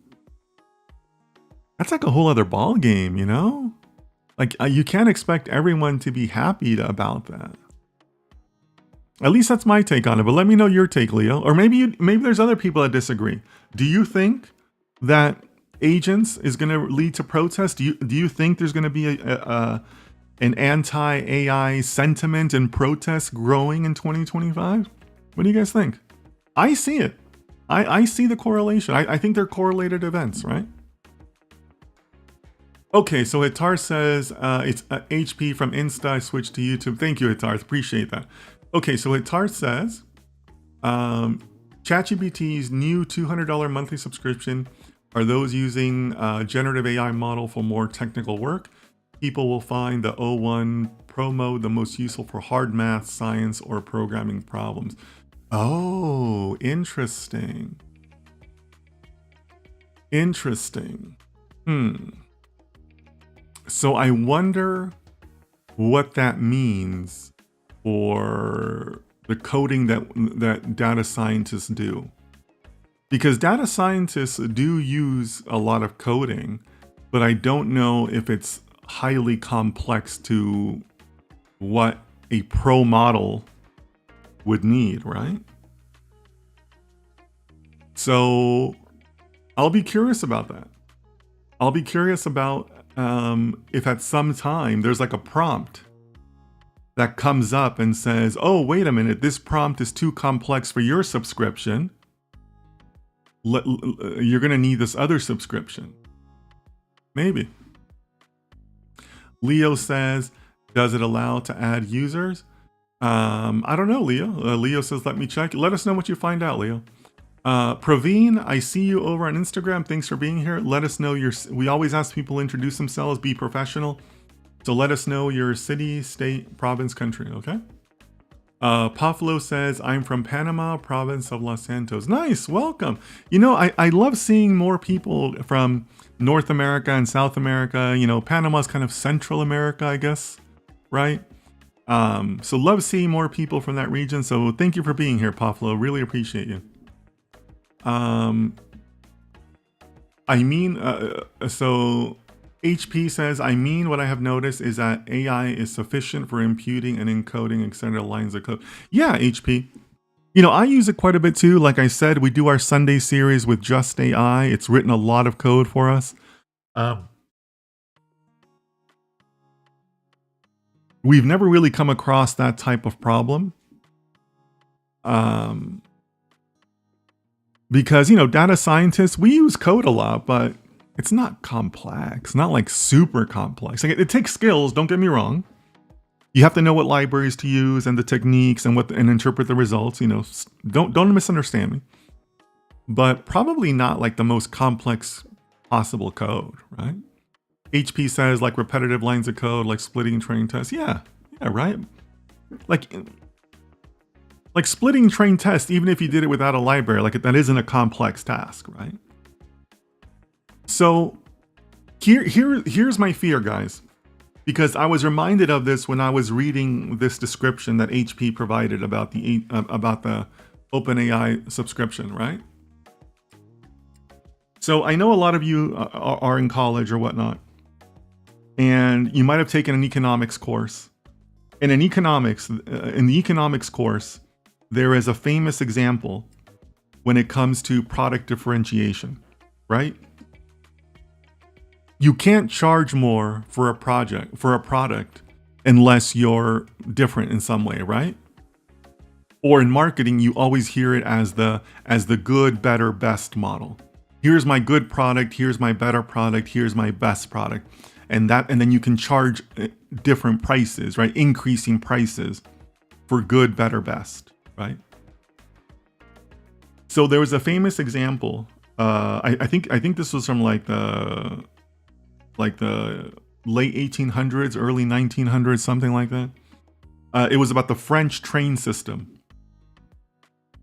That's like a whole other ball game, you know? Like you can't expect everyone to be happy about that. At least that's my take on it. But let me know your take, Leo. Or maybe there's other people that disagree. Do you think that agents is going to lead to protests? Do you think there's going to be an anti-AI sentiment and protest growing in 2025? What do you guys think? I see it. I see the correlation. I think they're correlated events, right? Okay, so Hitar says it's HP from Insta. I switched to YouTube. Thank you, Hitar. Appreciate that. Okay, so Hitar says ChatGPT's new $200 monthly subscription are those using generative AI model for more technical work. People will find the O1 Pro mode the most useful for hard math, science, or programming problems. Oh, interesting. So I wonder what that means for the coding that data scientists do. Because data scientists do use a lot of coding, but I don't know if it's highly complex to what a pro model would need, right? So I'll be curious about that. I'll be curious about if at some time there's like a prompt that comes up and says, oh, wait a minute, this prompt is too complex for your subscription. You're going to need this other subscription. Maybe. Leo says, does it allow to add users? I don't know, Leo. Leo says, let me check. Let us know what you find out, Leo. Praveen, I see you over on Instagram. Thanks for being here. Let us know we always ask people to introduce themselves, be professional. So let us know your city, state, province, country, okay? Paflo says, I'm from Panama, province of Los Santos. Nice, welcome. You know, I love seeing more people from North America and South America. You know, Panama's kind of Central America, I guess, right? So love seeing more people from that region. So thank you for being here, Paflo. Really appreciate you. So HP says, what I have noticed is that AI is sufficient for imputing and encoding extended lines of code. Yeah, HP. You know, I use it quite a bit too. Like I said, we do our Sunday series with Just AI. It's written a lot of code for us. We've never really come across that type of problem. Because, you know, data scientists, we use code a lot, but it's not complex, not like super complex. Like it takes skills, don't get me wrong. You have to know what libraries to use and the techniques and and interpret the results, you know, don't misunderstand me. But probably not like the most complex possible code, right? HP says like repetitive lines of code, like splitting train tests. Yeah, right. Like splitting train tests, even if you did it without a library, like that isn't a complex task, right? So here's my fear, guys, because I was reminded of this when I was reading this description that HP provided about the OpenAI subscription, right? So I know a lot of you are in college or whatnot, and you might have taken an economics course. And in the economics course, there is a famous example when it comes to product differentiation, right? You can't charge more for a product unless you're different in some way, right? Or in marketing, you always hear it as the good, better, best model. Here's my good product, here's my better product, here's my best product. And then you can charge different prices, right? Increasing prices for good, better, best, right? So there was a famous example. I think this was from like the late 1800s, early 1900s, something like that. It was about the French train system,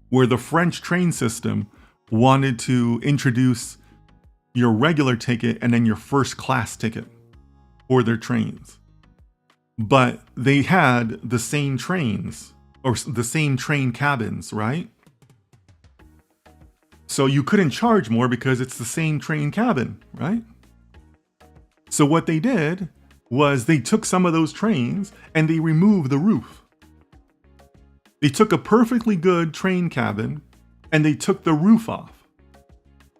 where the French train system wanted to introduce your regular ticket and then your first class ticket for their trains. But they had the same trains or the same train cabins, right? So you couldn't charge more because it's the same train cabin, right? So what they did was they took some of those trains and they removed the roof. They took a perfectly good train cabin and they took the roof off.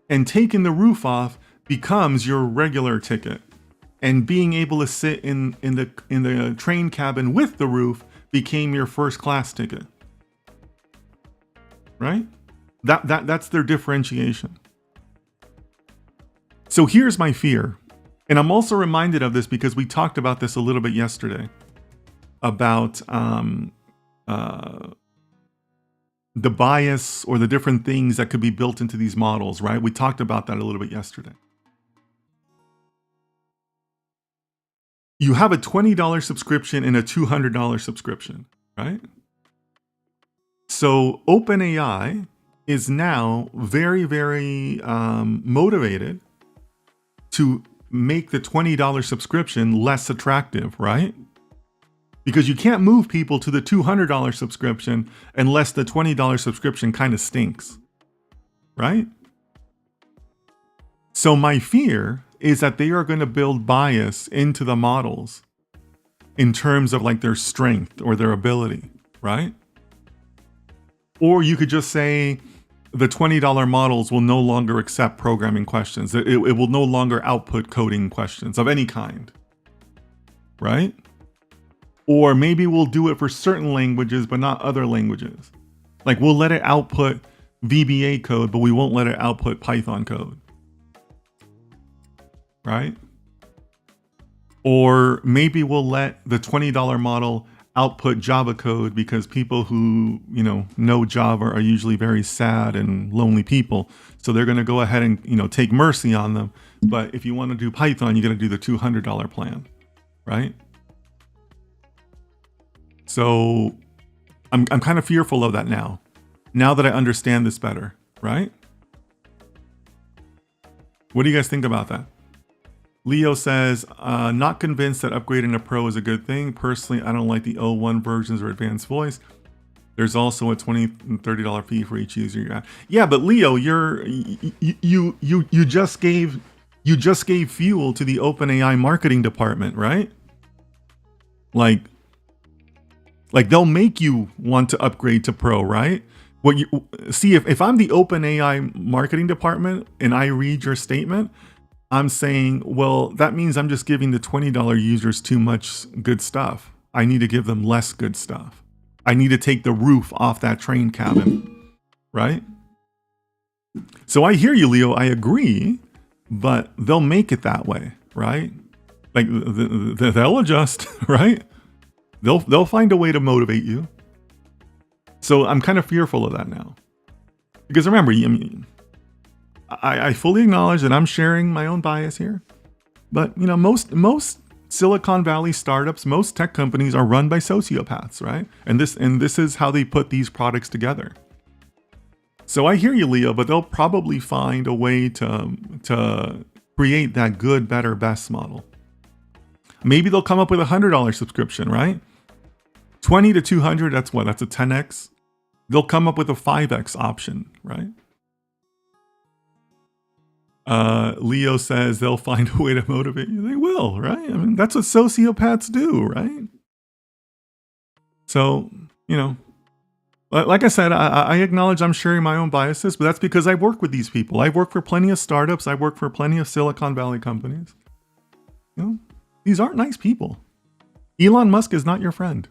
And taking the roof off becomes your regular ticket. And being able to sit in the train cabin with the roof became your first class ticket. Right? That's their differentiation. So here's my fear. And I'm also reminded of this because we talked about this a little bit yesterday about the bias or the different things that could be built into these models, right? We talked about that a little bit yesterday. You have a $20 subscription and a $200 subscription, right? So OpenAI is now very, very motivated to make the $20 subscription less attractive, right? Because you can't move people to the $200 subscription unless the $20 subscription kind of stinks, right? So my fear is that they are going to build bias into the models in terms of like their strength or their ability, right? Or you could just say the $20 models will no longer accept programming questions. It will no longer output coding questions of any kind, right? Or maybe we'll do it for certain languages, but not other languages. Like we'll let it output VBA code, but we won't let it output Python code. Right? Or maybe we'll let the $20 model output Java code because people who, know Java are usually very sad and lonely people. So they're going to go ahead and, take mercy on them. But if you want to do Python, you got to do the $200 plan, right? So I'm kind of fearful of that now that I understand this better, right? What do you guys think about that? Leo says, not convinced that upgrading to Pro is a good thing. Personally, I don't like the 01 versions or advanced voice. There's also a $20 and $30 fee for each user you add. Yeah, but Leo, you just gave fuel to the OpenAI marketing department, right? Like they'll make you want to upgrade to Pro, right? What you see, if I'm the OpenAI marketing department and I read your statement, I'm saying, well, that means I'm just giving the $20 users too much good stuff. I need to give them less good stuff. I need to take the roof off that train cabin, right? So I hear you, Leo. I agree, but they'll make it that way, right? Like they'll adjust, right? They'll find a way to motivate you. So I'm kind of fearful of that now, because remember, I fully acknowledge that I'm sharing my own bias here, but most Silicon Valley startups, most tech companies are run by sociopaths, right? And this is how they put these products together. So I hear you, Leo, but they'll probably find a way to create that good, better, best model. Maybe they'll come up with a $100 subscription, right? 20 to 200, that's what? That's a 10x. They'll come up with a 5x option, right? Leo says they'll find a way to motivate you. They will, right? I mean, that's what sociopaths do, right? So, like I said, I acknowledge I'm sharing my own biases, but that's because I work with these people. I work for plenty of startups. I work for plenty of Silicon Valley companies. These aren't nice people. Elon Musk is not your friend.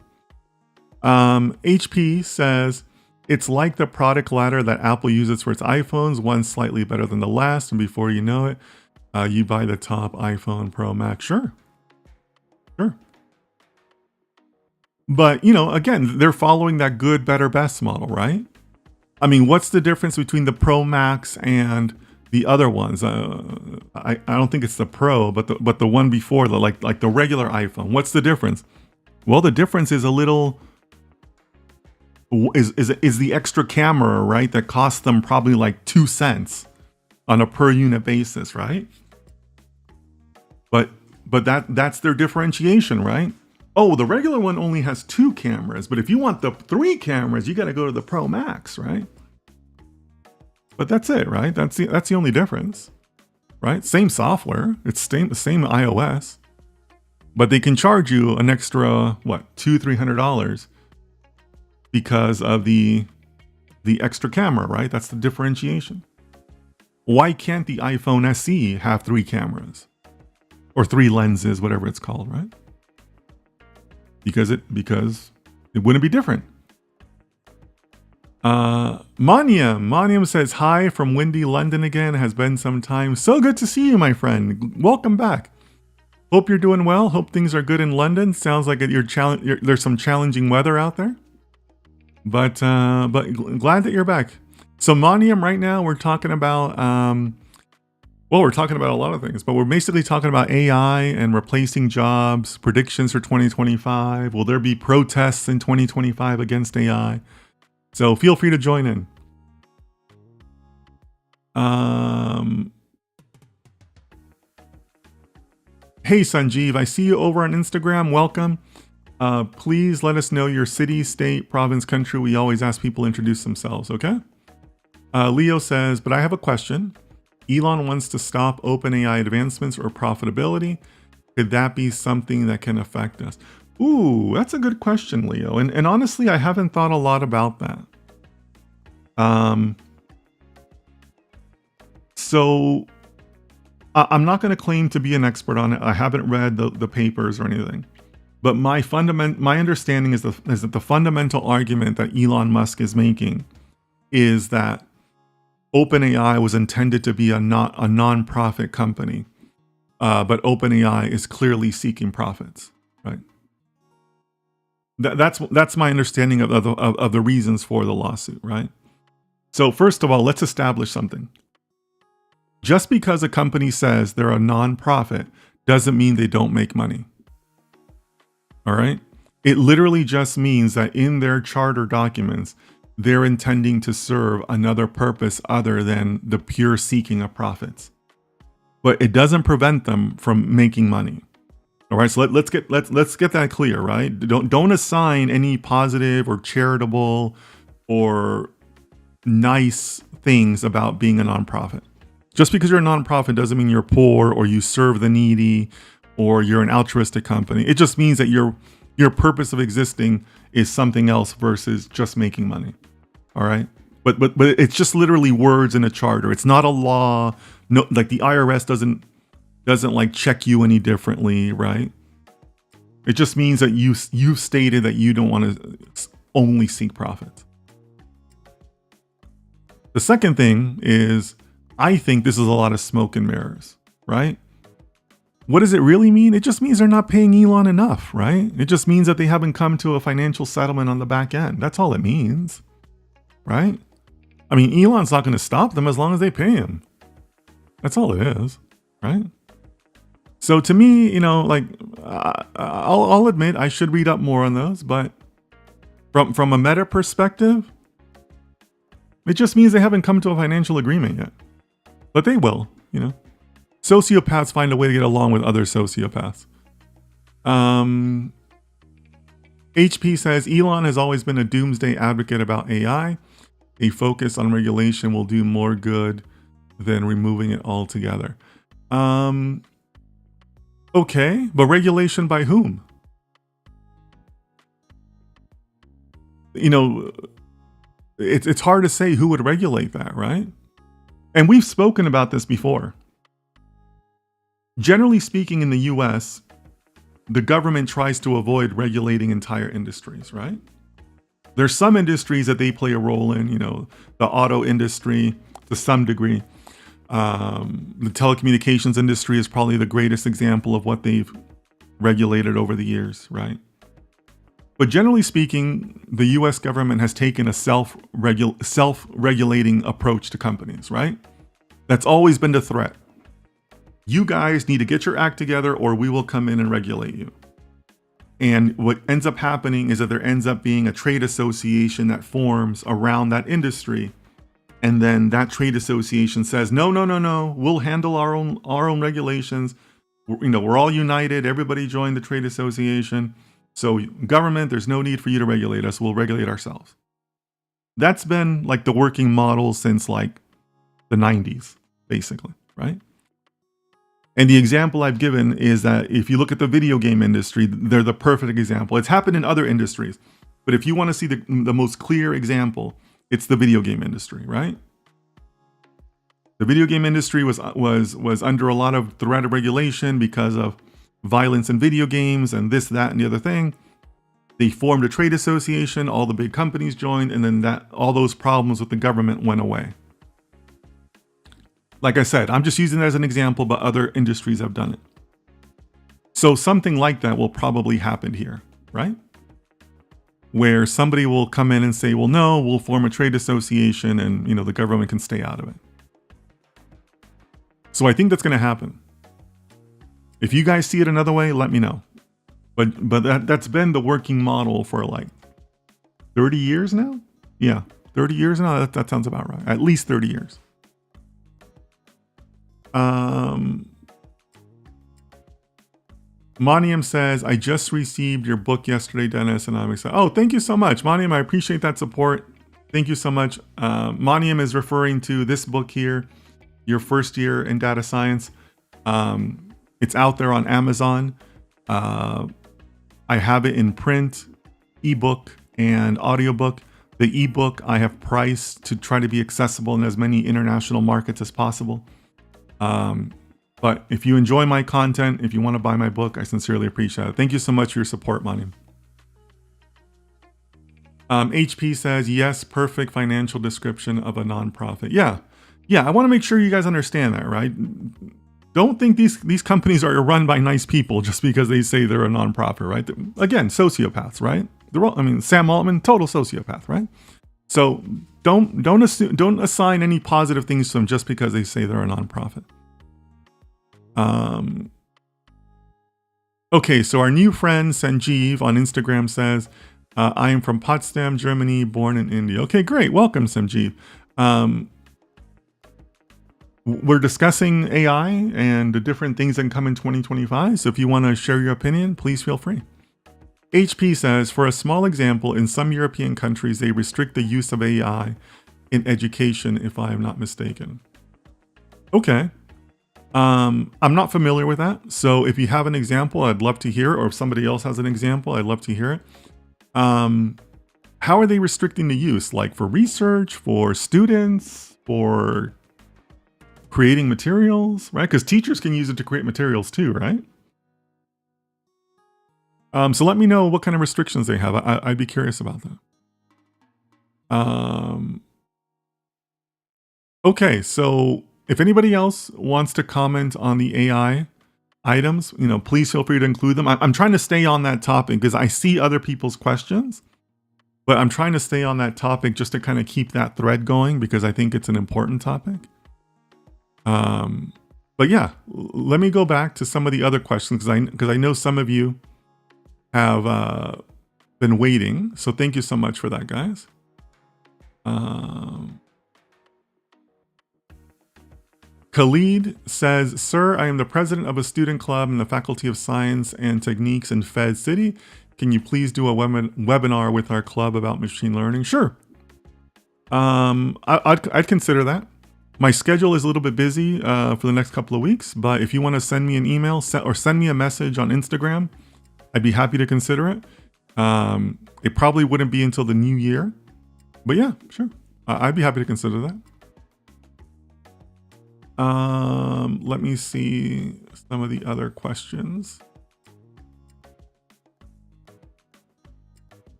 HP says, it's like the product ladder that Apple uses for its iPhones, one slightly better than the last, and before you know it, you buy the top iPhone Pro Max. Sure. But, again, they're following that good, better, best model, right? I mean, what's the difference between the Pro Max and the other ones? I don't think it's the Pro, but the one before, like the regular iPhone. What's the difference? Well, the difference is a little... is the extra camera, right? That costs them probably like 2 cents on a per unit basis, right? But that's their differentiation, right? Oh, the regular one only has 2 cameras, but if you want the 3 cameras, you got to go to the Pro Max, right? But that's it, right? That's the only difference, right? Same software, it's same iOS, but they can charge you an extra $200-$300 because of the extra camera, right? That's the differentiation. Why can't the iPhone SE have 3 cameras or 3 lenses, whatever it's called, right? Because it wouldn't be different. Maniam says, hi from windy London again. It has been some time. So good to see you, my friend. Welcome back. Hope you're doing well. Hope things are good in London. Sounds like there's some challenging weather out there. But glad that you're back. So Maniam, right now we're talking about we're talking about a lot of things, but we're basically talking about AI and replacing jobs, predictions for 2025. Will there be protests in 2025 against AI? So feel free to join in. Hey Sanjeev, I see you over on Instagram. Welcome. Please let us know your city, state, province, country. We always ask people to introduce themselves, okay? Leo says, but I have a question. Elon wants to stop OpenAI advancements or profitability. Could that be something that can affect us? Ooh, that's a good question, Leo. And honestly, I haven't thought a lot about that. So I'm not going to claim to be an expert on it. I haven't read the papers or anything. But my understanding is that the fundamental argument that Elon Musk is making is that OpenAI was intended to be a non-profit company, but OpenAI is clearly seeking profits, right? That's my understanding of the reasons for the lawsuit, right? So first of all, let's establish something. Just because a company says they're a non-profit doesn't mean they don't make money. All right. It literally just means that in their charter documents, they're intending to serve another purpose other than the pure seeking of profits. But it doesn't prevent them from making money. All right, so let's get that clear, right? Don't assign any positive or charitable or nice things about being a nonprofit. Just because you're a nonprofit doesn't mean you're poor or you serve the needy or you're an altruistic company. It just means that your purpose of existing is something else versus just making money. All right, but it's just literally words in a charter. It's not a law. No, like the IRS doesn't like check you any differently, right? It just means that you've stated that you don't want to only seek profit. The second thing is, I think this is a lot of smoke and mirrors, right? What does it really mean? It just means they're not paying Elon enough, right? It just means that they haven't come to a financial settlement on the back end. That's all it means, right? I mean, Elon's not going to stop them as long as they pay him. That's all it is, right? So to me, like, I'll admit I should read up more on those, but from a meta perspective, it just means they haven't come to a financial agreement yet. But they will, Sociopaths find a way to get along with other sociopaths. HP says, Elon has always been a doomsday advocate about AI. A focus on regulation will do more good than removing it altogether. Okay, but regulation by whom? It's hard to say who would regulate that, right? And we've spoken about this before. Generally speaking, in the US, the government tries to avoid regulating entire industries, right? There's some industries that they play a role in, the auto industry to some degree. The telecommunications industry is probably the greatest example of what they've regulated over the years, right? But generally speaking, the US government has taken a self-regulating approach to companies, right? That's always been the threat. You guys need to get your act together or we will come in and regulate you. And what ends up happening is that there ends up being a trade association that forms around that industry. And then that trade association says, no, we'll handle our own regulations. We're all united. Everybody joined the trade association. So government, there's no need for you to regulate us. We'll regulate ourselves. That's been like the working model since like the 90s, basically, right? And the example I've given is that if you look at the video game industry, they're the perfect example. It's happened in other industries. But if you want to see the most clear example, it's the video game industry, right? The video game industry was under a lot of threat of regulation because of violence in video games and this, that, and the other thing. They formed a trade association, all the big companies joined, and then all those problems with the government went away. Like I said, I'm just using it as an example, but other industries have done it. So something like that will probably happen here, right? Where somebody will come in and say, well, no, we'll form a trade association and, the government can stay out of it. So I think that's going to happen. If you guys see it another way, let me know. But that's been the working model for like 30 years now? Yeah, 30 years now. That sounds about right. At least 30 years. Maniam says, I just received your book yesterday, Dennis, and I'm excited. Oh, thank you so much, Maniam. I appreciate that support. Thank you so much. Maniam is referring to this book here, Your First Year in Data Science. It's out there on Amazon. I have it in print, ebook, and audiobook. The ebook I have priced to try to be accessible in as many international markets as possible. But if you enjoy my content, if you want to buy my book, I sincerely appreciate it. Thank you so much for your support, Maniam. HP says, yes, perfect financial description of a nonprofit. Yeah, I want to make sure you guys understand that, right? Don't think these companies are run by nice people just because they say they're a nonprofit, right? Again, sociopaths, right? Sam Altman, total sociopath, right? So don't assign any positive things to them just because they say they're a nonprofit. Okay, so our new friend Sanjeev on Instagram says, I am from Potsdam, Germany, born in India. Okay, great. Welcome, Sanjeev. We're discussing AI and the different things that can come in 2025. So if you want to share your opinion, please feel free. HP says, for a small example, in some European countries, they restrict the use of AI in education, if I am not mistaken. Okay. I'm not familiar with that. So if you have an example, I'd love to hear, or if somebody else has an example, I'd love to hear it. How are they restricting the use? Like for research, for students, for creating materials, right? Because teachers can use it to create materials too, right? So let me know what kind of restrictions they have. I'd be curious about that. Okay, so if anybody else wants to comment on the AI items, please feel free to include them. I'm trying to stay on that topic because I see other people's questions, but I'm trying to stay on that topic just to kind of keep that thread going because I think it's an important topic. But yeah, let me go back to some of the other questions because I know some of you have been waiting. So thank you so much for that, guys. Khalid says, sir, I am the president of a student club in the Faculty of Science and Techniques in Fed City. Can you please do a webinar with our club about machine learning? Sure. I'd consider that. My schedule is a little bit busy for the next couple of weeks, but if you want to send me an email or send me a message on Instagram, I'd be happy to consider it. It probably wouldn't be until the new year, but yeah, sure. I'd be happy to consider that. Let me see some of the other questions.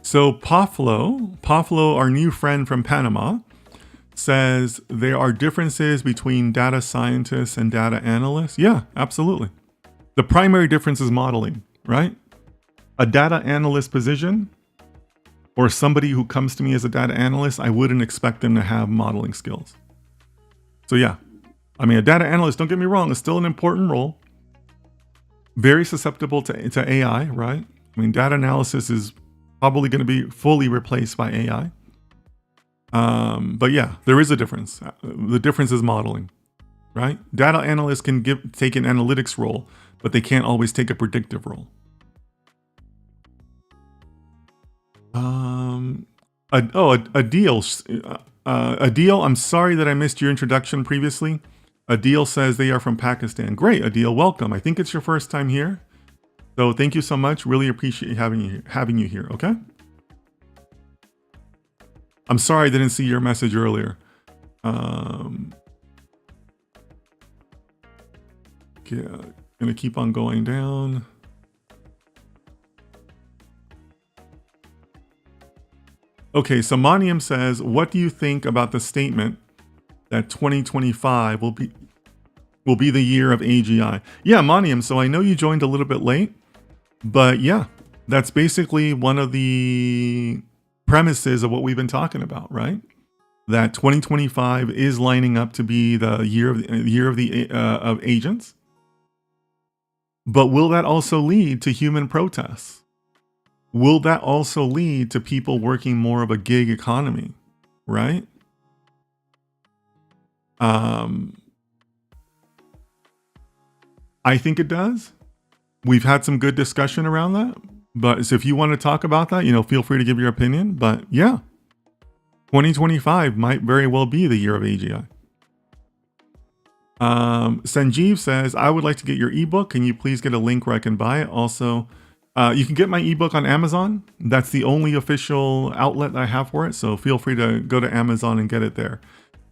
So Paflo, our new friend from Panama, says there are differences between data scientists and data analysts. Yeah, absolutely. The primary difference is modeling, right? A data analyst position or somebody who comes to me as a data analyst, I wouldn't expect them to have modeling skills. So yeah, I mean, a data analyst, don't get me wrong, is still an important role. Very susceptible to AI, right? I mean, data analysis is probably going to be fully replaced by AI. But yeah, there is a difference. The difference is modeling, right? Data analysts can take an analytics role, but they can't always take a predictive role. Adil, I'm sorry that I missed your introduction previously. Adil says they are from Pakistan. Great, Adil, welcome. I think it's your first time here. So thank you so much. Really appreciate having you here, okay? I'm sorry I didn't see your message earlier. Yeah, gonna keep on going down. Okay, so Maniam says, what do you think about the statement that 2025 will be the year of AGI? Yeah, Maniam, so I know you joined a little bit late, but yeah, that's basically one of the premises of what we've been talking about, right? That 2025 is lining up to be the year of agents. But will that also lead to human protests? Will that also lead to people working more of a gig economy, right? I think it does. We've had some good discussion around that. But so if you want to talk about that, feel free to give your opinion. But yeah, 2025 might very well be the year of AGI. Sanjeev says, I would like to get your ebook. Can you please get a link where I can buy it? Also, you can get my ebook on Amazon. That's the only official outlet that I have for it. So feel free to go to Amazon and get it there.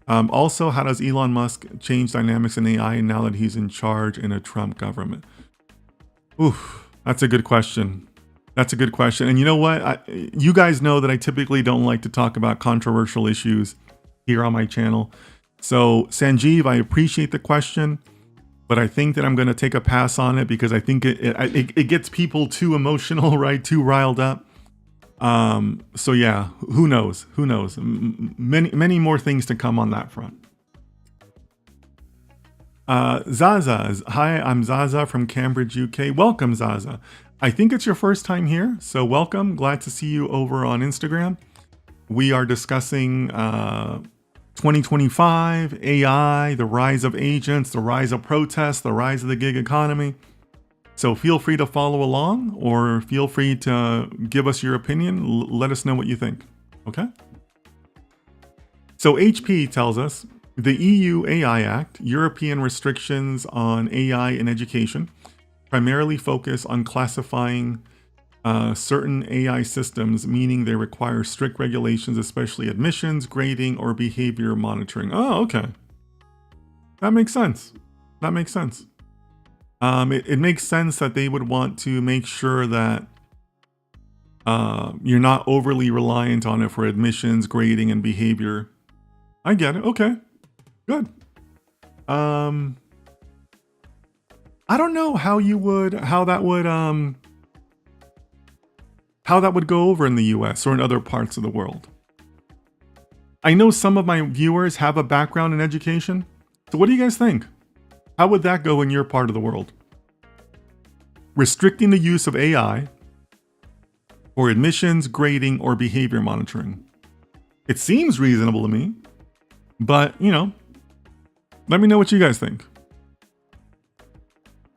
Also, how does Elon Musk change dynamics in AI now that he's in charge in a Trump government? Oof, that's a good question. That's a good question. And you know what? You guys know that I typically don't like to talk about controversial issues here on my channel. So Sanjeev, I appreciate the question, but I think that I'm going to take a pass on it because I think it gets people too emotional, right? Too riled up. So yeah, who knows? Who knows? Many more things to come on that front. Zaza, hi, I'm Zaza from Cambridge, UK. Welcome, Zaza. I think it's your first time here, so welcome. Glad to see you over on Instagram. We are discussing 2025, AI, the rise of agents, the rise of protests, the rise of the gig economy. So feel free to follow along, or feel free to give us your opinion. Let us know what you think, okay? So HP tells us, the EU AI Act, European restrictions on AI in education, primarily focus on classifying certain AI systems, meaning they require strict regulations, especially admissions, grading, or behavior monitoring. Oh, okay. That makes sense. That makes sense. It makes sense that they would want to make sure that you're not overly reliant on it for admissions, grading, and behavior. I get it. Okay. Good. I don't know how that would go over in the US or in other parts of the world. I know some of my viewers have a background in education. So what do you guys think? How would that go in your part of the world? Restricting the use of AI for admissions, grading, or behavior monitoring. It seems reasonable to me, but let me know what you guys think.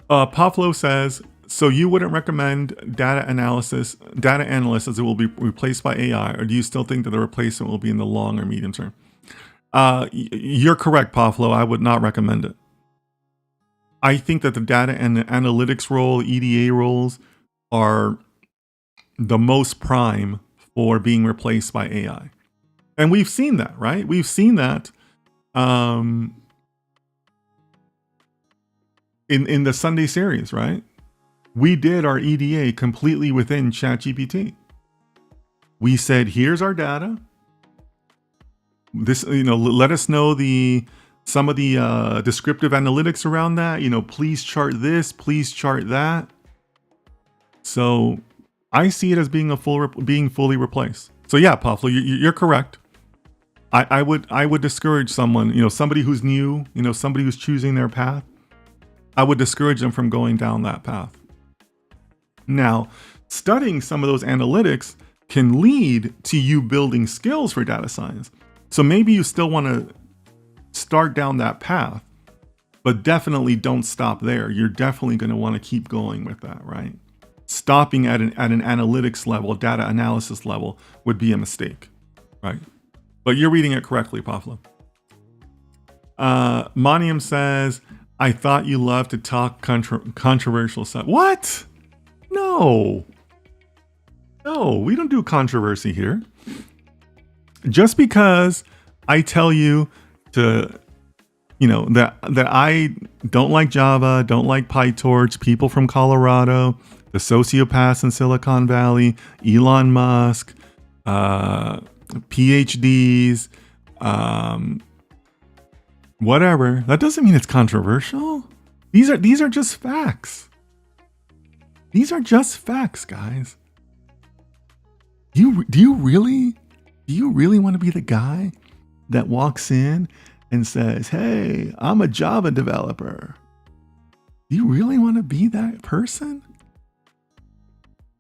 Pavlo says, so you wouldn't recommend data analysts as it will be replaced by AI, or do you still think that the replacement will be in the long or medium term? You're correct, Pavlo. I would not recommend it. I think that the data and analytics role, EDA roles, are the most prime for being replaced by AI. And we've seen that, right? We've seen that in the Sunday series, right? We did our EDA completely within ChatGPT. We said, here's our data. This, let us know some of the descriptive analytics around that. Please chart this, please chart that. So I see it as being being fully replaced. So yeah, Pavlo, you're correct. I would discourage someone, somebody who's new, somebody who's choosing their path. I would discourage them from going down that path. Now, studying some of those analytics can lead to you building skills for data science. So maybe you still want to start down that path, but definitely don't stop there. You're definitely going to want to keep going with that, right? Stopping at an analytics level, data analysis level would be a mistake, right? But you're reading it correctly, Pavlo. Maniam says, I thought you loved to talk controversial stuff. What? No, we don't do controversy here. Just because I tell you to, that I don't like Java, don't like PyTorch, people from Colorado, the sociopaths in Silicon Valley, Elon Musk, PhDs, whatever. That doesn't mean it's controversial. These are just facts. These are just facts, guys. Do you really want to be the guy that walks in and says, "Hey, I'm a Java developer"? Do you really want to be that person?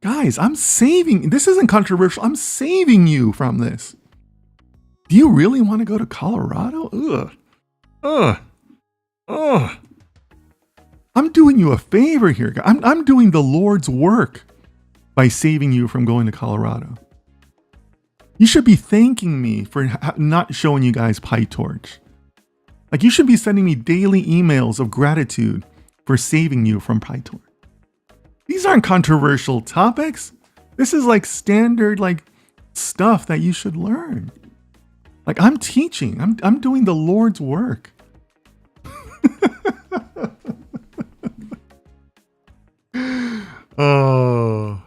Guys, this isn't controversial. I'm saving you from this. Do you really want to go to Colorado? Ugh. I'm doing you a favor here. I'm doing the Lord's work by saving you from going to Colorado. You should be thanking me for not showing you guys PyTorch. Like, you should be sending me daily emails of gratitude for saving you from PyTorch. These aren't controversial topics. This is like standard stuff that you should learn. Like, I'm teaching. I'm doing the Lord's work. Oh.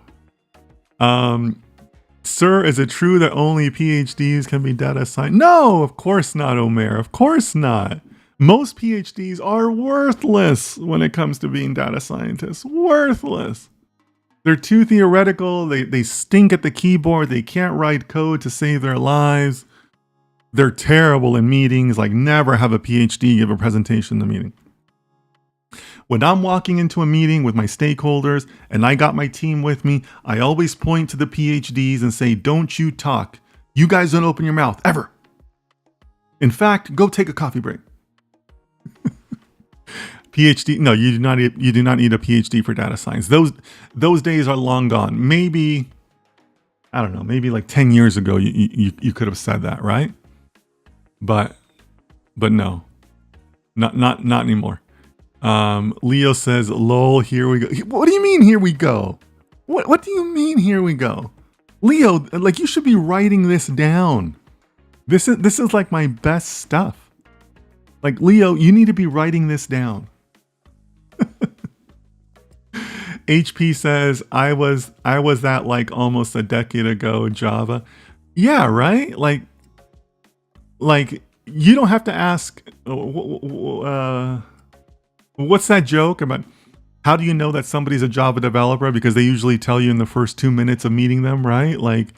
Sir, is it true that only PhDs can be data scientists? No, of course not, Omer. Of course not. Most PhDs are worthless when it comes to being data scientists. Worthless. They're too theoretical. They stink at the keyboard. They can't write code to save their lives. They're terrible in meetings. Like, never have a PhD give a presentation in the meeting. When I'm walking into a meeting with my stakeholders and I got my team with me, I always point to the PhDs and say, don't you talk. You guys don't open your mouth, ever. In fact, go take a coffee break. PhD, no, you do not need a PhD for data science. Those days are long gone. Maybe, I don't know, maybe like 10 years ago you could have said that, right? But no. Not anymore. Leo says, lol, here we go. What do you mean, here we go? What do you mean, here we go? Leo, like, you should be writing this down. This is like my best stuff. Like, Leo, you need to be writing this down. HP says, I was that like almost a decade ago, Java. Yeah, right? Like you don't have to ask, what's that joke about? How do you know that somebody's a Java developer? Because they usually tell you in the first 2 minutes of meeting them, right? Like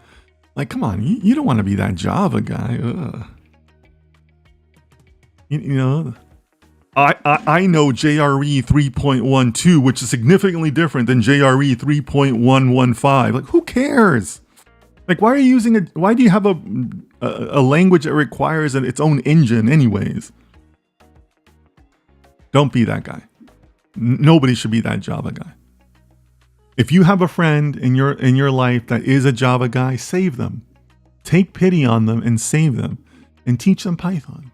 come on, you don't want to be that Java guy. Ugh. You know, I know JRE 3.12, which is significantly different than JRE 3.115. Like, who cares? Like, why do you have a language that requires its own engine anyways? Don't be that guy. Nobody should be that Java guy. If you have a friend in your life that is a Java guy, save them. Take pity on them and save them and teach them Python.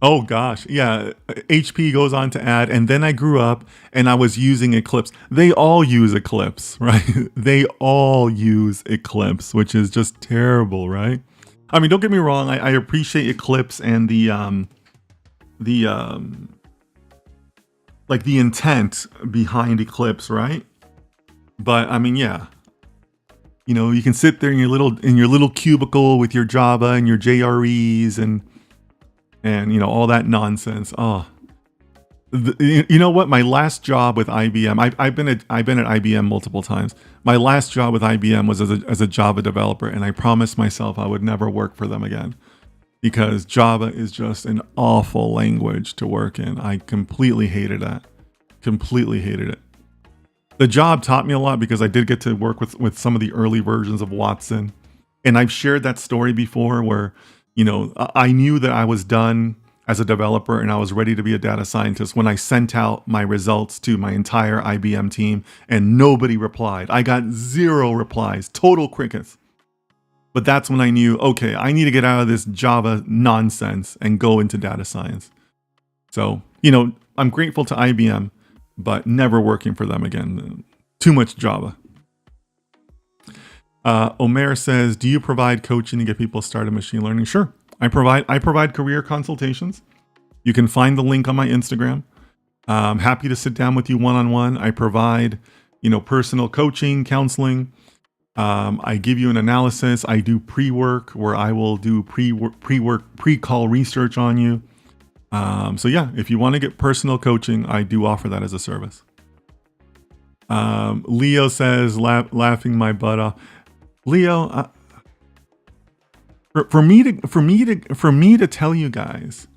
Oh gosh, yeah. HP goes on to add, and then I grew up and I was using Eclipse. They all use Eclipse, right? They all use Eclipse, which is just terrible, right? I mean, don't get me wrong. I appreciate Eclipse and the intent behind Eclipse, right? But I mean, yeah. You know, you can sit there in your little cubicle with your Java and your JREs and you know, all that nonsense. Oh, you know what? My last job with IBM, I've been at IBM multiple times. My last job with IBM was as a Java developer, and I promised myself I would never work for them again because Java is just an awful language to work in. I completely hated that. Completely hated it. The job taught me a lot because I did get to work with some of the early versions of Watson. And I've shared that story before where, you know, I knew that I was done as a developer and I was ready to be a data scientist when I sent out my results to my entire IBM team and nobody replied. I got 0 replies, total crickets. But that's when I knew, okay, I need to get out of this Java nonsense and go into data science. So, you know, I'm grateful to IBM, but never working for them again. Too much Java. Omer says, do you provide coaching to get people started in machine learning? Sure. I provide career consultations. You can find the link on my Instagram. I'm happy to sit down with you one-on-one. I provide, you know, personal coaching, counseling. I give you an analysis. I do pre-work where I will do pre-call research on you. So yeah, if you want to get personal coaching, I do offer that as a service. Leo says, laughing my butt off. Leo, for me to tell you guys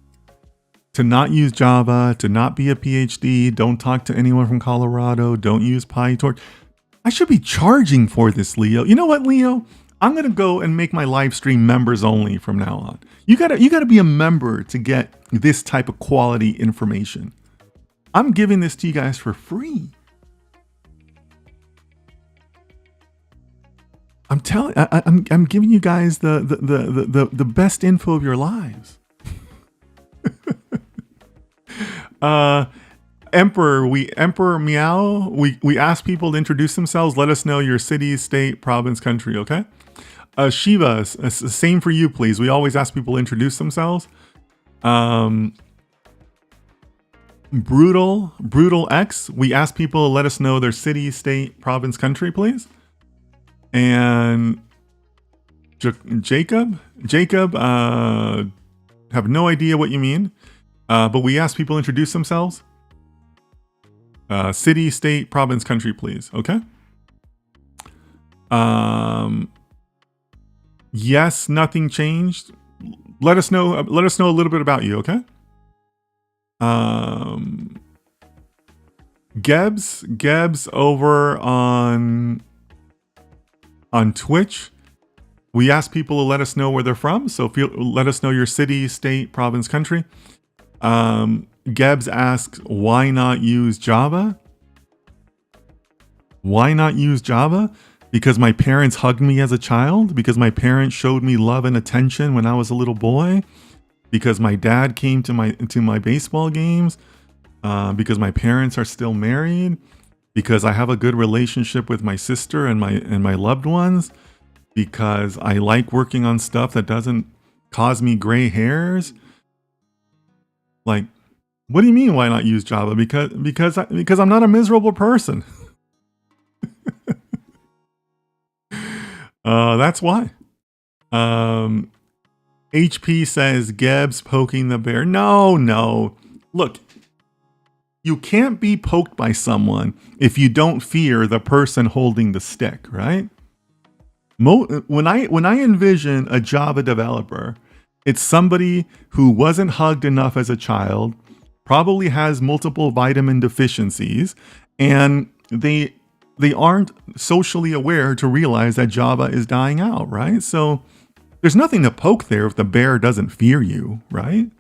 to not use Java, to not be a PhD, don't talk to anyone from Colorado, don't use PyTorch. I should be charging for this, Leo. You know what, Leo? I'm gonna go and make my live stream members only from now on. You gotta be a member to get this type of quality information. I'm giving this to you guys for free. I'm giving you guys the best info of your lives. Emperor Meow, we ask people to introduce themselves. Let us know your city, state, province, country, okay? Shiva, same for you, please. We always ask people to introduce themselves. Brutal X, we ask people to let us know their city, state, province, country, please. And Jacob, have no idea what you mean, but we ask people to introduce themselves. City, state, province, country, please. Okay. Yes, nothing changed. Let us know. Let us know a little bit about you. Okay. Gebs over on Twitch. We ask people to let us know where they're from. So let us know your city, state, province, country. Gebs asks, why not use Java? Why not use Java? Because my parents hugged me as a child? Because my parents showed me love and attention when I was a little boy? Because my dad came to my baseball games? Because my parents are still married? Because I have a good relationship with my sister and my loved ones? Because I like working on stuff that doesn't cause me gray hairs? Like, what do you mean why not use Java? Because I'm not a miserable person. That's why. HP says Gebs poking the bear. No. Look, you can't be poked by someone if you don't fear the person holding the stick, right? When I envision a Java developer, it's somebody who wasn't hugged enough as a child, probably has multiple vitamin deficiencies, and they aren't socially aware to realize that Java is dying out, right? So there's nothing to poke there if the bear doesn't fear you, right?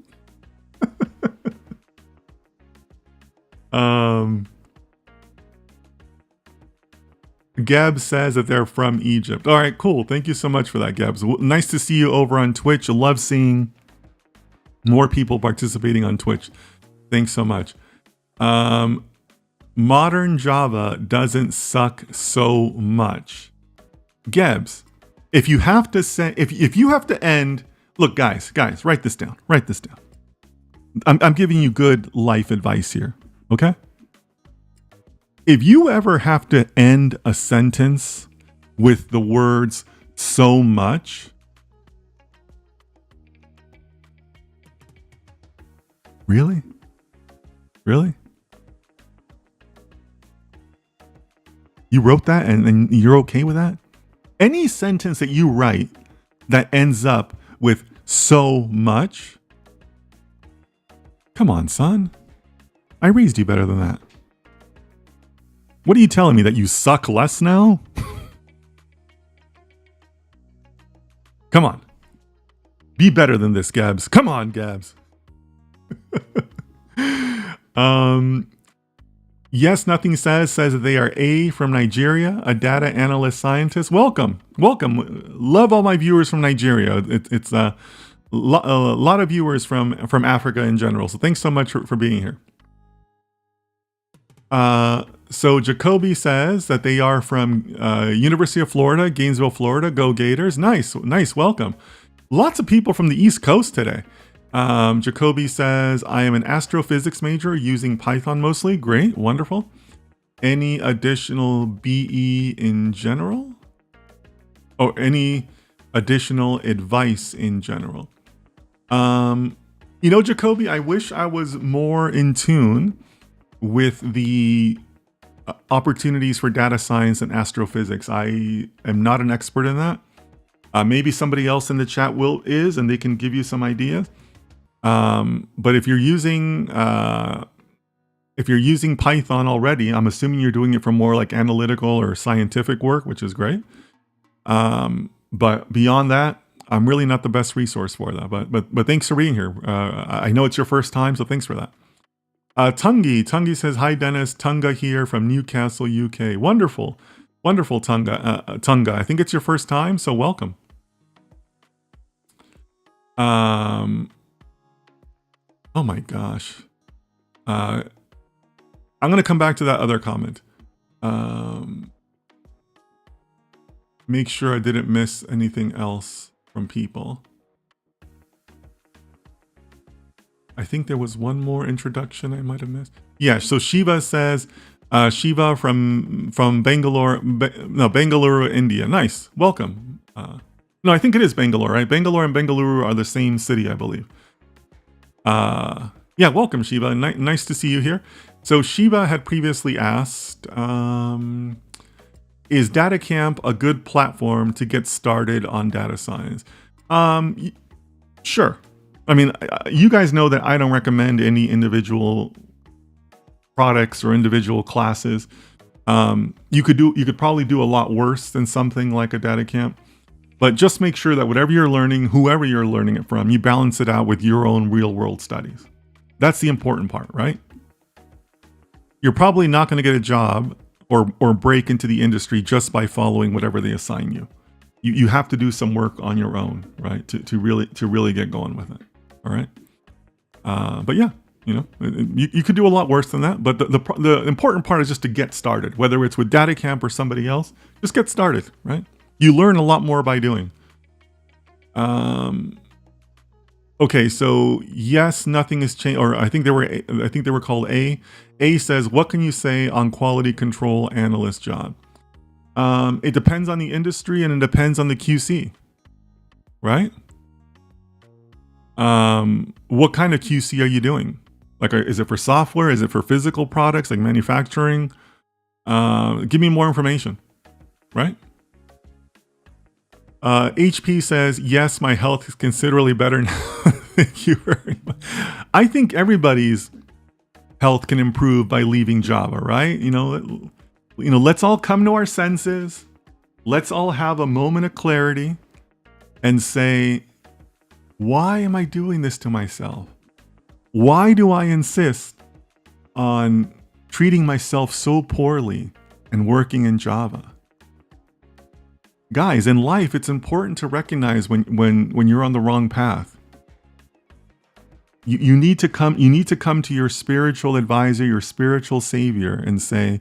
Gabs says that they're from Egypt. All right, cool. Thank you so much for that, Gabs. Nice to see you over on Twitch. I love seeing more people participating on Twitch. Thanks so much. Modern Java doesn't suck so much. Gebs, if you have to say, if you have to end, look, guys, write this down. Write this down. I'm giving you good life advice here, okay? If you ever have to end a sentence with the words so much, really? You wrote that and you're okay with that? Any sentence that you write that ends up with so much, come on, son. I raised you better than that. What are you telling me, that you suck less now? Come on. Be better than this, Gabs. Come on, Gabs. Yes, Nothing says that they are A from Nigeria, a data analyst scientist. Welcome. Love all my viewers from Nigeria. It's a lot of viewers from Africa in general. So thanks so much for being here. So Jacoby says that they are from University of Florida, Gainesville, Florida. Go Gators. Nice. Welcome. Lots of people from the East Coast today. Jacoby says, I am an astrophysics major using Python mostly. Great. Wonderful. Any additional BE in general? Or any additional advice in general? Jacoby, I wish I was more in tune with the opportunities for data science and astrophysics. I am not an expert in that. Maybe somebody else in the chat is, and they can give you some ideas. But if you're using Python already, I'm assuming you're doing it for more like analytical or scientific work, which is great. But beyond that, I'm really not the best resource for that. But thanks for being here. I know it's your first time, so thanks for that. Tungi says, hi Dennis, Tunga here from Newcastle, UK. Wonderful Tunga. I think it's your first time, so welcome. Oh my gosh. I'm gonna come back to that other comment. Make sure I didn't miss anything else from people. I think there was one more introduction I might have missed. Yeah, so Shiva says, Shiva from Bangalore, Bangalore, India. Nice, welcome. No, I think it is Bangalore, right? Bangalore and Bengaluru are the same city, I believe. Yeah, welcome, Shiva. Nice to see you here. So Shiva had previously asked, is DataCamp a good platform to get started on data science? Sure. I mean, you guys know that I don't recommend any individual products or individual classes. You could probably do a lot worse than something like a DataCamp. But just make sure that whatever you're learning, whoever you're learning it from, you balance it out with your own real world studies. That's the important part, right? You're probably not going to get a job or break into the industry just by following whatever they assign you. You have to do some work on your own, right? To really get going with it. All right. But yeah, you could do a lot worse than that. But the important part is just to get started, whether it's with DataCamp or somebody else, just get started, right? You learn a lot more by doing. Okay, so yes, nothing has changed, or I think they were called A. A says, what can you say on quality control analyst job? It depends on the industry and it depends on the QC, right? What kind of QC are you doing? Like, is it for software? Is it for physical products like manufacturing? Give me more information, right? HP says, yes, my health is considerably better now. Thank you very much. I think everybody's health can improve by leaving Java, right? Let's all come to our senses. Let's all have a moment of clarity and say, why am I doing this to myself? Why do I insist on treating myself so poorly and working in Java? Guys, in life, it's important to recognize when you're on the wrong path. You need to come to your spiritual advisor, your spiritual savior, and say,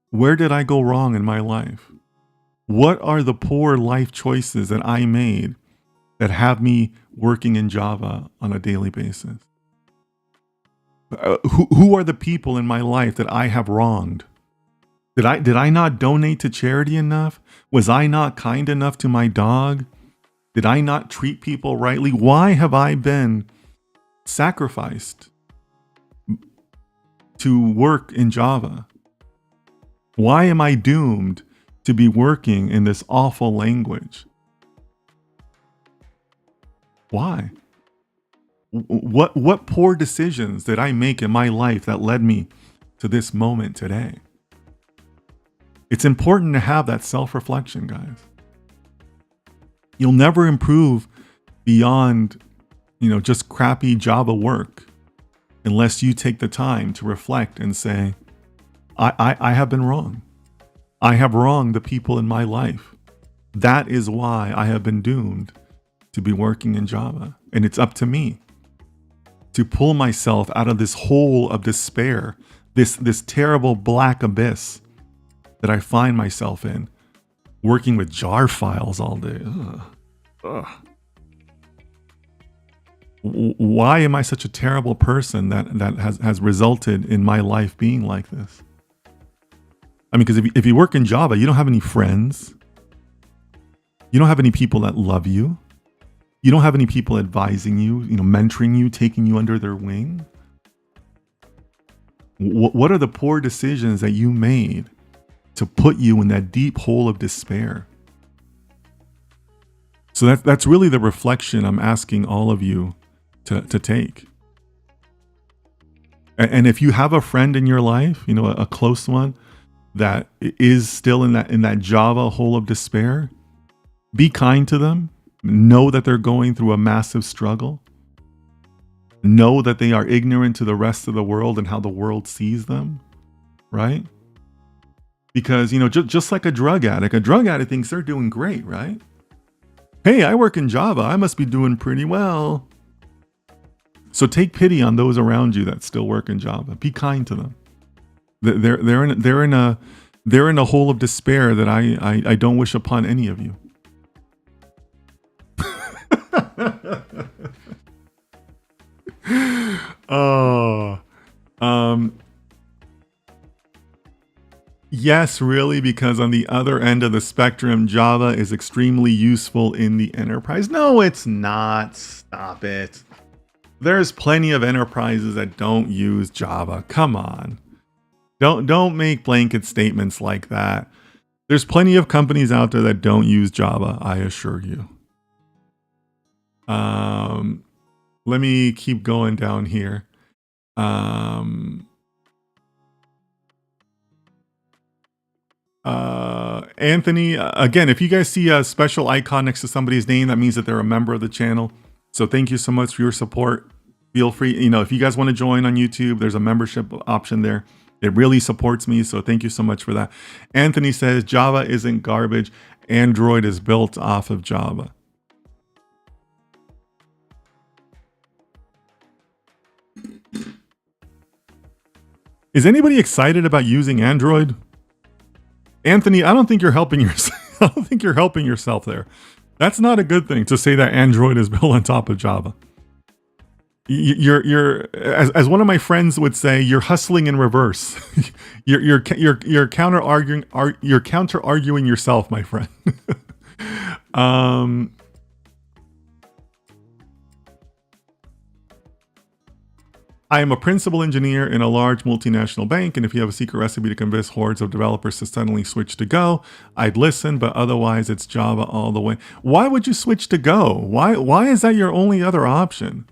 where did I go wrong in my life? What are the poor life choices that I made that have me working in Java on a daily basis? Who are the people in my life that I have wronged? Did I not donate to charity enough? Was I not kind enough to my dog? Did I not treat people rightly? Why have I been sacrificed to work in Java? Why am I doomed to be working in this awful language? Why? What poor decisions did I make in my life that led me to this moment today? It's important to have that self-reflection, guys. You'll never improve beyond, just crappy Java work unless you take the time to reflect and say, I have been wrong. I have wronged the people in my life. That is why I have been doomed to be working in Java. And it's up to me to pull myself out of this hole of despair, this terrible black abyss that I find myself in, working with jar files all day. Ugh. Why am I such a terrible person that has resulted in my life being like this? I mean, because if you work in Java, you don't have any friends. You don't have any people that love you. You don't have any people advising you, mentoring you, taking you under their wing. What are the poor decisions that you made to put you in that deep hole of despair? So that's really the reflection I'm asking all of you to take. And if you have a friend in your life, a close one that is still in that Java hole of despair, be kind to them. Know that they're going through a massive struggle. Know that they are ignorant to the rest of the world and how the world sees them, right? Because, just like a drug addict thinks they're doing great, right? Hey, I work in Java. I must be doing pretty well. So take pity on those around you that still work in Java. Be kind to them. They're in a hole of despair that I don't wish upon any of you. Yes, really, because on the other end of the spectrum, Java is extremely useful in the enterprise. No, it's not. Stop it. There's plenty of enterprises that don't use Java. Come on. Don't make blanket statements like that. There's plenty of companies out there that don't use Java, I assure you. Let me keep going down here. Anthony, again, if you guys see a special icon next to somebody's name, that means that they're a member of the channel. So thank you so much for your support. Feel free, if you guys want to join on YouTube, there's a membership option there. It really supports me, so thank you so much for that. Anthony says, Java isn't garbage. Android is built off of Java. Is anybody excited about using Android? Anthony, I don't think you're helping yourself. I don't think you're helping yourself there. That's not a good thing to say that Android is built on top of Java. You're as one of my friends would say, you're hustling in reverse. you're counter arguing yourself, my friend. I am a principal engineer in a large multinational bank, and if you have a secret recipe to convince hordes of developers to suddenly switch to Go, I'd listen, but otherwise it's Java all the way. Why would you switch to Go? Why is that your only other option?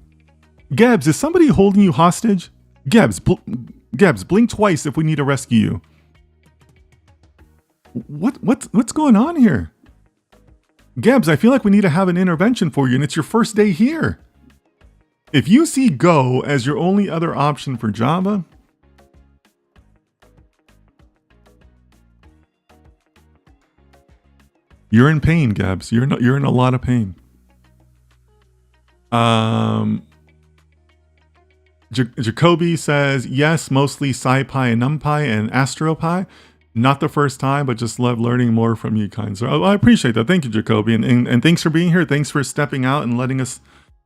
Gebs, is somebody holding you hostage? Gebs, blink twice if we need to rescue you. What's going on here? Gebs, I feel like we need to have an intervention for you, and it's your first day here. If you see Go as your only other option for Java, you're in pain, Gabs. You're in a lot of pain. Jacoby says, yes, mostly SciPy and NumPy and AstroPy. Not the first time, but just love learning more from you, kind sir. I appreciate that. Thank you, Jacoby. And thanks for being here. Thanks for stepping out and letting us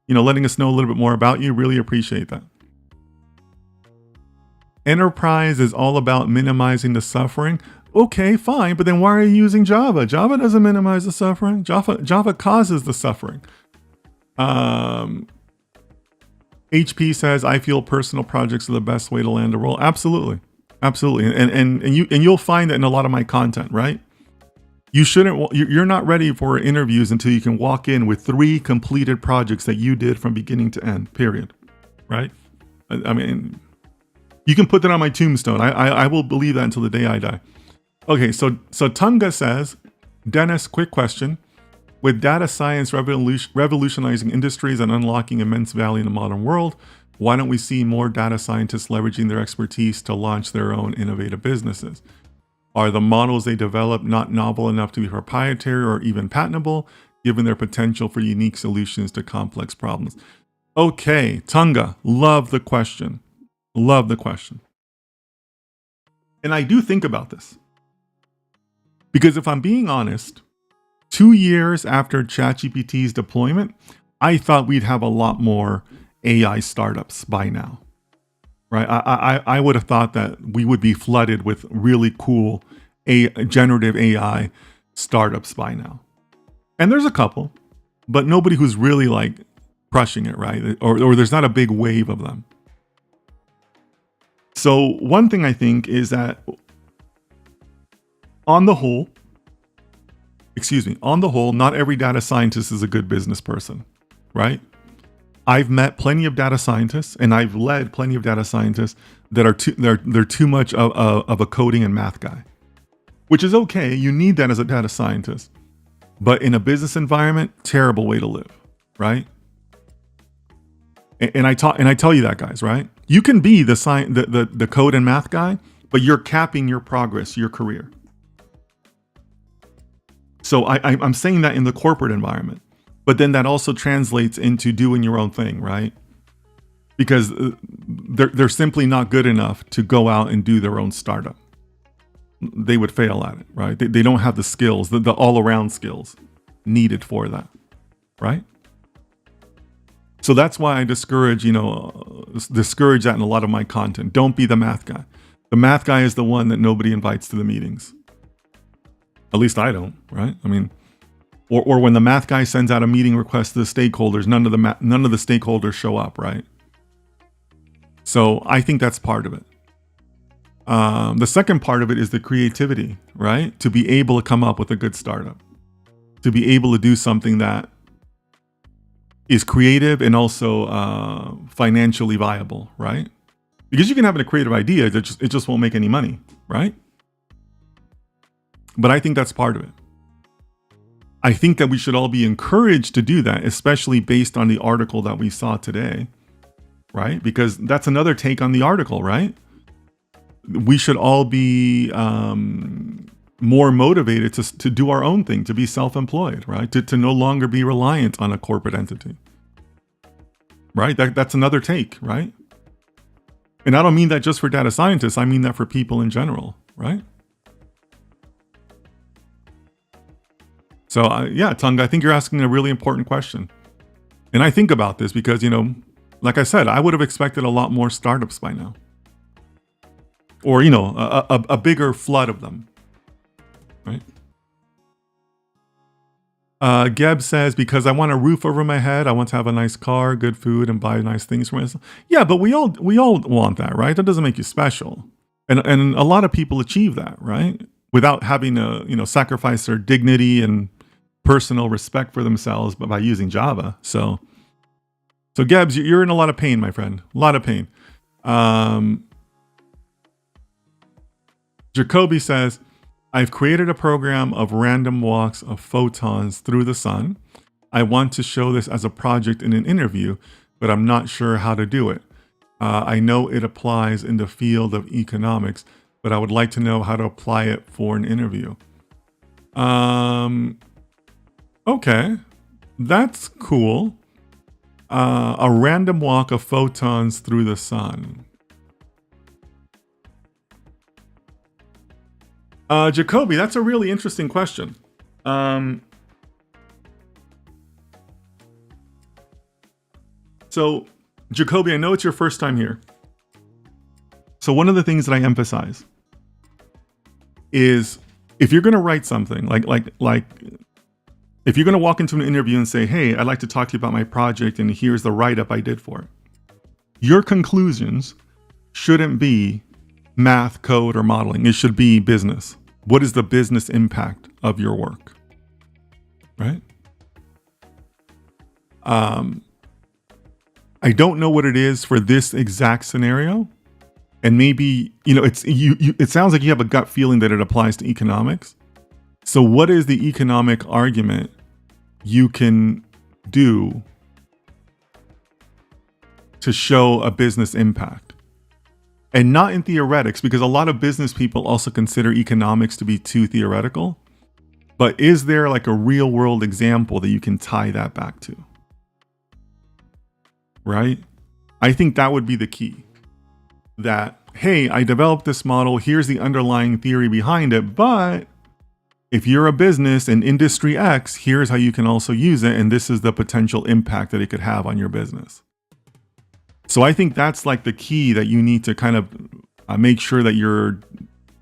know a little bit more about you. Really appreciate that. Enterprise is all about minimizing the suffering. Okay, fine, but then why are you using Java? Java doesn't minimize the suffering. Java causes the suffering. HP says, I feel personal projects are the best way to land a role. Absolutely. Absolutely. And you'll find that in a lot of my content, right? You're not ready for interviews until you can walk in with 3 completed projects that you did from beginning to end, period. Right? I mean, you can put that on my tombstone. I will believe that until the day I die. Okay, so Tunga says, Dennis, quick question. With data science revolutionizing industries and unlocking immense value in the modern world, why don't we see more data scientists leveraging their expertise to launch their own innovative businesses? Are the models they develop not novel enough to be proprietary or even patentable, given their potential for unique solutions to complex problems? Okay, Tunga, love the question. Love the question. And I do think about this. Because if I'm being honest, 2 years after ChatGPT's deployment, I thought we'd have a lot more AI startups by now, right? I would have thought that we would be flooded with really cool generative AI startups by now. And there's a couple, but nobody who's really like crushing it, right? Or there's not a big wave of them. So one thing I think is that on the whole, not every data scientist is a good business person, right? I've met plenty of data scientists and I've led plenty of data scientists that are they're too much of a coding and math guy, which is okay. You need that as a data scientist, but in a business environment, terrible way to live, right? And I tell you that, guys, right? You can be the code and math guy, but you're capping your progress, your career. So I'm saying that in the corporate environment, but then that also translates into doing your own thing, right? Because they're simply not good enough to go out and do their own startup. They would fail at it, right? They don't have the skills, the all-around skills needed for that, right? So that's why I discourage that in a lot of my content. Don't be the math guy. The math guy is the one that nobody invites to the meetings. At least I don't, right? I mean, or when the math guy sends out a meeting request to the stakeholders, none of the stakeholders show up, right? So I think that's part of it. The second part of it is the creativity, right? To be able to come up with a good startup, to be able to do something that is creative and also financially viable, right? Because you can have a creative idea, it just won't make any money, right? But I think that's part of it. I think that we should all be encouraged to do that, especially based on the article that we saw today, right? Because that's another take on the article, right? We should all be more motivated to do our own thing, to be self-employed, right? To no longer be reliant on a corporate entity, right? That's another take, right? And I don't mean that just for data scientists. I mean that for people in general, right? So yeah, Tung, I think you're asking a really important question. And I think about this because, like I said, I would have expected a lot more startups by now. Or, a bigger flood of them, right? Geb says, because I want a roof over my head, I want to have a nice car, good food, and buy nice things for myself. Yeah, but we all want that, right? That doesn't make you special. And a lot of people achieve that, right? Without having to, sacrifice their dignity and personal respect for themselves, but by using Java. So Gebs, you're in a lot of pain, my friend. A lot of pain. Jacoby says, I've created a program of random walks of photons through the sun. I want to show this as a project in an interview, but I'm not sure how to do it. I know it applies in the field of economics, but I would like to know how to apply it for an interview. Okay, that's cool. A random walk of photons through the sun. Jacoby, that's a really interesting question. So, Jacoby, I know it's your first time here. So one of the things that I emphasize is if you're going to write something like if you're going to walk into an interview and say, hey, I'd like to talk to you about my project and here's the write-up I did for it. Your conclusions shouldn't be math, code, or modeling. It should be business. What is the business impact of your work? Right? I don't know what it is for this exact scenario. And maybe, it sounds like you have a gut feeling that it applies to economics. So what is the economic argument you can do to show a business impact? And not in theoretics, because a lot of business people also consider economics to be too theoretical. But is there like a real world example that you can tie that back to? Right? I think that would be the key. That, hey, I developed this model, here's the underlying theory behind it, but if you're a business in industry X, here's how you can also use it, and this is the potential impact that it could have on your business. So I think that's like the key that you need to kind of make sure that your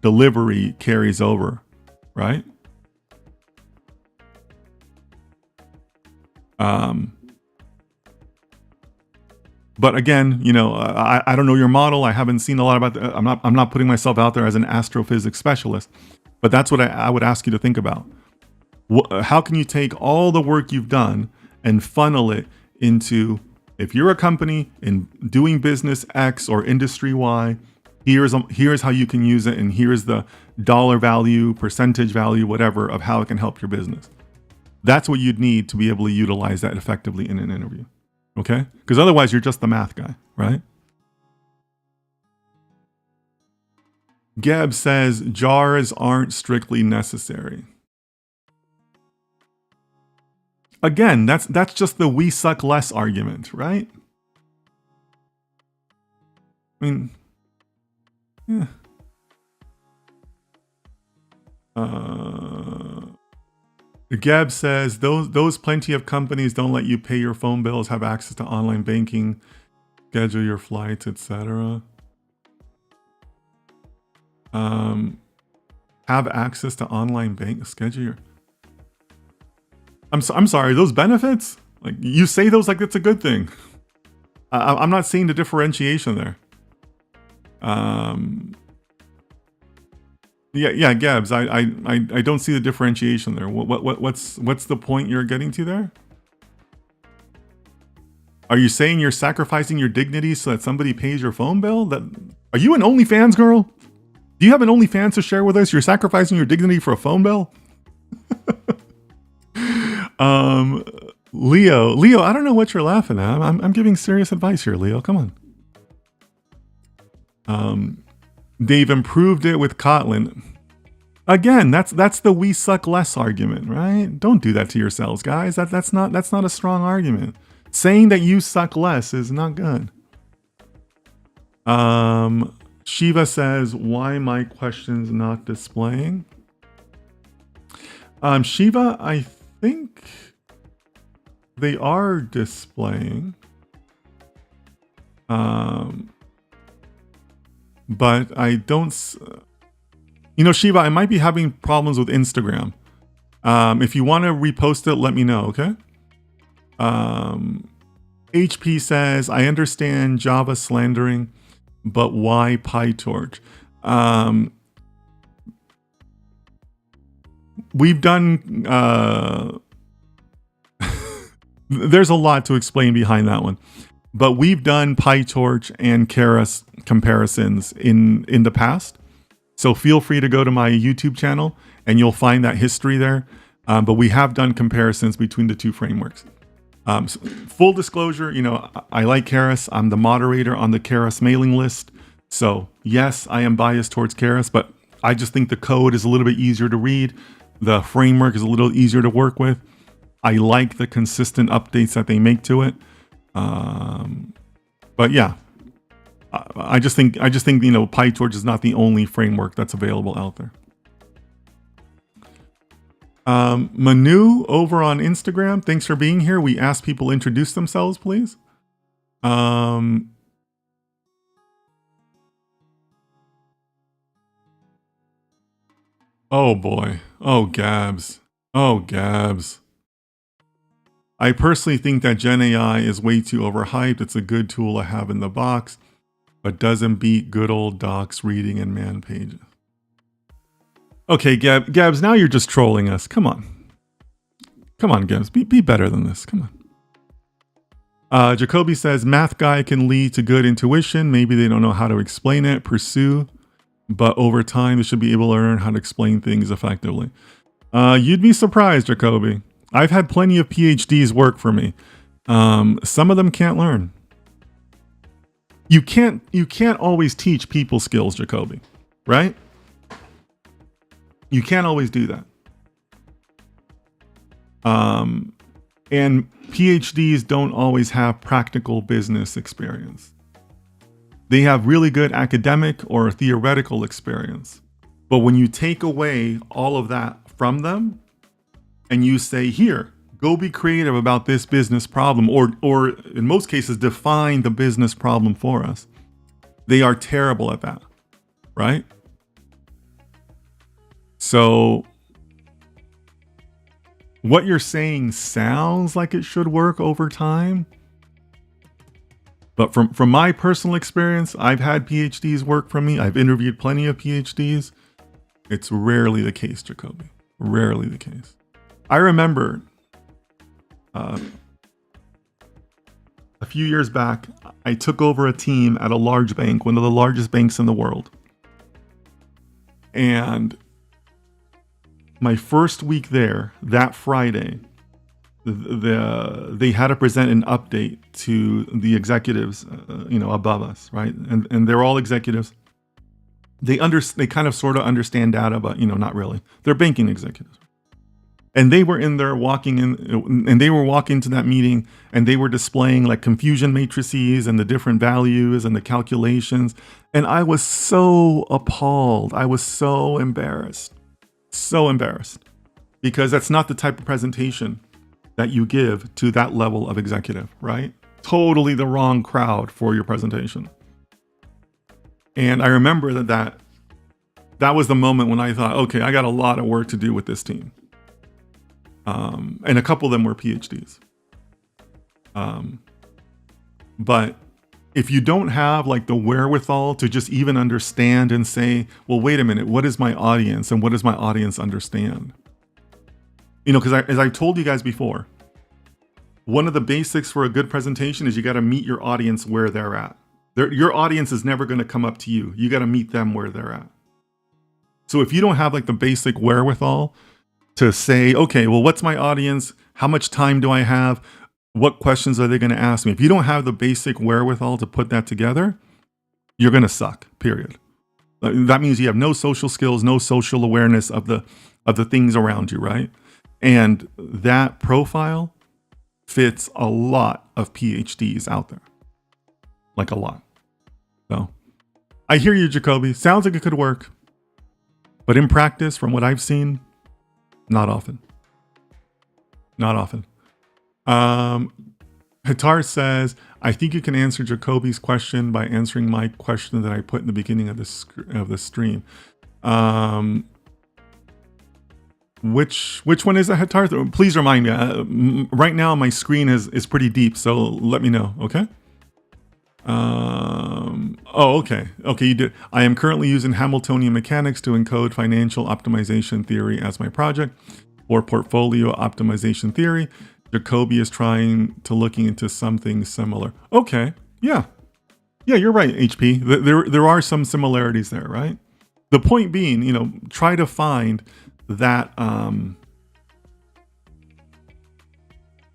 delivery carries over, right? But again, I don't know your model. I haven't seen a lot about I'm not putting myself out there as an astrophysics specialist, but that's what I would ask you to think about. How can you take all the work you've done and funnel it into, if you're a company in doing business X or industry Y, here's how you can use it, and here's the dollar value, percentage value, whatever, of how it can help your business. That's what you'd need to be able to utilize that effectively in an interview. Okay? Because otherwise you're just the math guy, right? Geb says jars aren't strictly necessary. Again, that's just the we suck less argument, right? I mean, yeah. Gab says those plenty of companies don't let you pay your phone bills, have access to online banking, schedule your flights, etc. Have access to online bank, schedule your. I'm sorry, those benefits? Like you say those like it's a good thing. I'm not seeing the differentiation there. Um, yeah, Gabs. I don't see the differentiation there. What's the point you're getting to there? Are you saying you're sacrificing your dignity so that somebody pays your phone bill? Are you an OnlyFans girl? Do you have an OnlyFans to share with us? You're sacrificing your dignity for a phone bill? Leo, I don't know what you're laughing at. I'm giving serious advice here, Leo. Come on. They've improved it with Kotlin. Again, that's the we suck less argument, right? Don't do that to yourselves, guys. That's not a strong argument. Saying that you suck less is not good. Shiva says, why my questions not displaying? Shiva, I think they are displaying. But I don't, Shiva, I might be having problems with Instagram. If you want to repost it, let me know, okay? HP says, I understand Java slandering, but why PyTorch? We've done, there's a lot to explain behind that one, but we've done PyTorch and Keras comparisons in the past. So feel free to go to my YouTube channel and you'll find that history there. But we have done comparisons between the two frameworks. Full disclosure, I like Keras. I'm the moderator on the Keras mailing list. So yes, I am biased towards Keras, but I just think the code is a little bit easier to read. The framework is a little easier to work with. I like the consistent updates that they make to it. But yeah, I just think PyTorch is not the only framework that's available out there. Manu over on Instagram, thanks for being here. We asked people to introduce themselves, please. Oh boy. Oh, Gabs. I personally think that Gen AI is way too overhyped. It's a good tool to have in the box, but doesn't beat good old docs reading and man pages. Okay, Gabs, now you're just trolling us. Come on, Gabs, be better than this. Come on. Jacoby says, math guy can lead to good intuition. Maybe they don't know how to explain it, pursue, but over time they should be able to learn how to explain things effectively. You'd be surprised, Jacoby. I've had plenty of PhDs work for me. Some of them can't learn. You can't always teach people skills, Jacoby, right? You can't always do that. And PhDs don't always have practical business experience. They have really good academic or theoretical experience. But when you take away all of that from them and you say, here, go be creative about this business problem, or in most cases, define the business problem for us, they are terrible at that, right? So what you're saying sounds like it should work over time. But from my personal experience, I've had PhDs work for me. I've interviewed plenty of PhDs. It's rarely the case, Jacoby. Rarely the case. I remember a few years back, I took over a team at a large bank, one of the largest banks in the world. And my first week there, that Friday, they had to present an update to the executives, above us, right? And they're all executives. They kind of sort of understand data, but not really. They're banking executives. And they were in there walking to that meeting, and they were displaying like confusion matrices and the different values and the calculations. And I was so appalled. I was so embarrassed, because that's not the type of presentation that you give to that level of executive, right? Totally the wrong crowd for your presentation. And I remember that was the moment when I thought, okay, I got a lot of work to do with this team. And a couple of them were PhDs. But if you don't have like the wherewithal to just even understand and say, well, wait a minute, what is my audience and what does my audience understand? You know, because as I've told you guys before, one of the basics for a good presentation is you got to meet your audience where they're at. Your audience is never going to come up to you. You got to meet them where they're at. So if you don't have like the basic wherewithal to say, okay, well, what's my audience? How much time do I have? What questions are they going to ask me? If you don't have the basic wherewithal to put that together, you're going to suck, period. That means you have no social skills, no social awareness of the things around you, right? And that profile fits a lot of PhDs out there. Like a lot. So I hear you, Jacoby. Sounds like it could work. But in practice, from what I've seen, not often. Not often. Hatar says, I think you can answer Jacoby's question by answering my question that I put in the beginning of the stream. Which one is that, Hatar? Please remind me. Right now, my screen is pretty deep, so let me know, okay? Okay, you did. I am currently using Hamiltonian mechanics to encode financial optimization theory as my project, or portfolio optimization theory. Jacoby is trying to looking into something similar. Okay, yeah, you're right, HP. There are some similarities there, right? The point being, you know, try to find that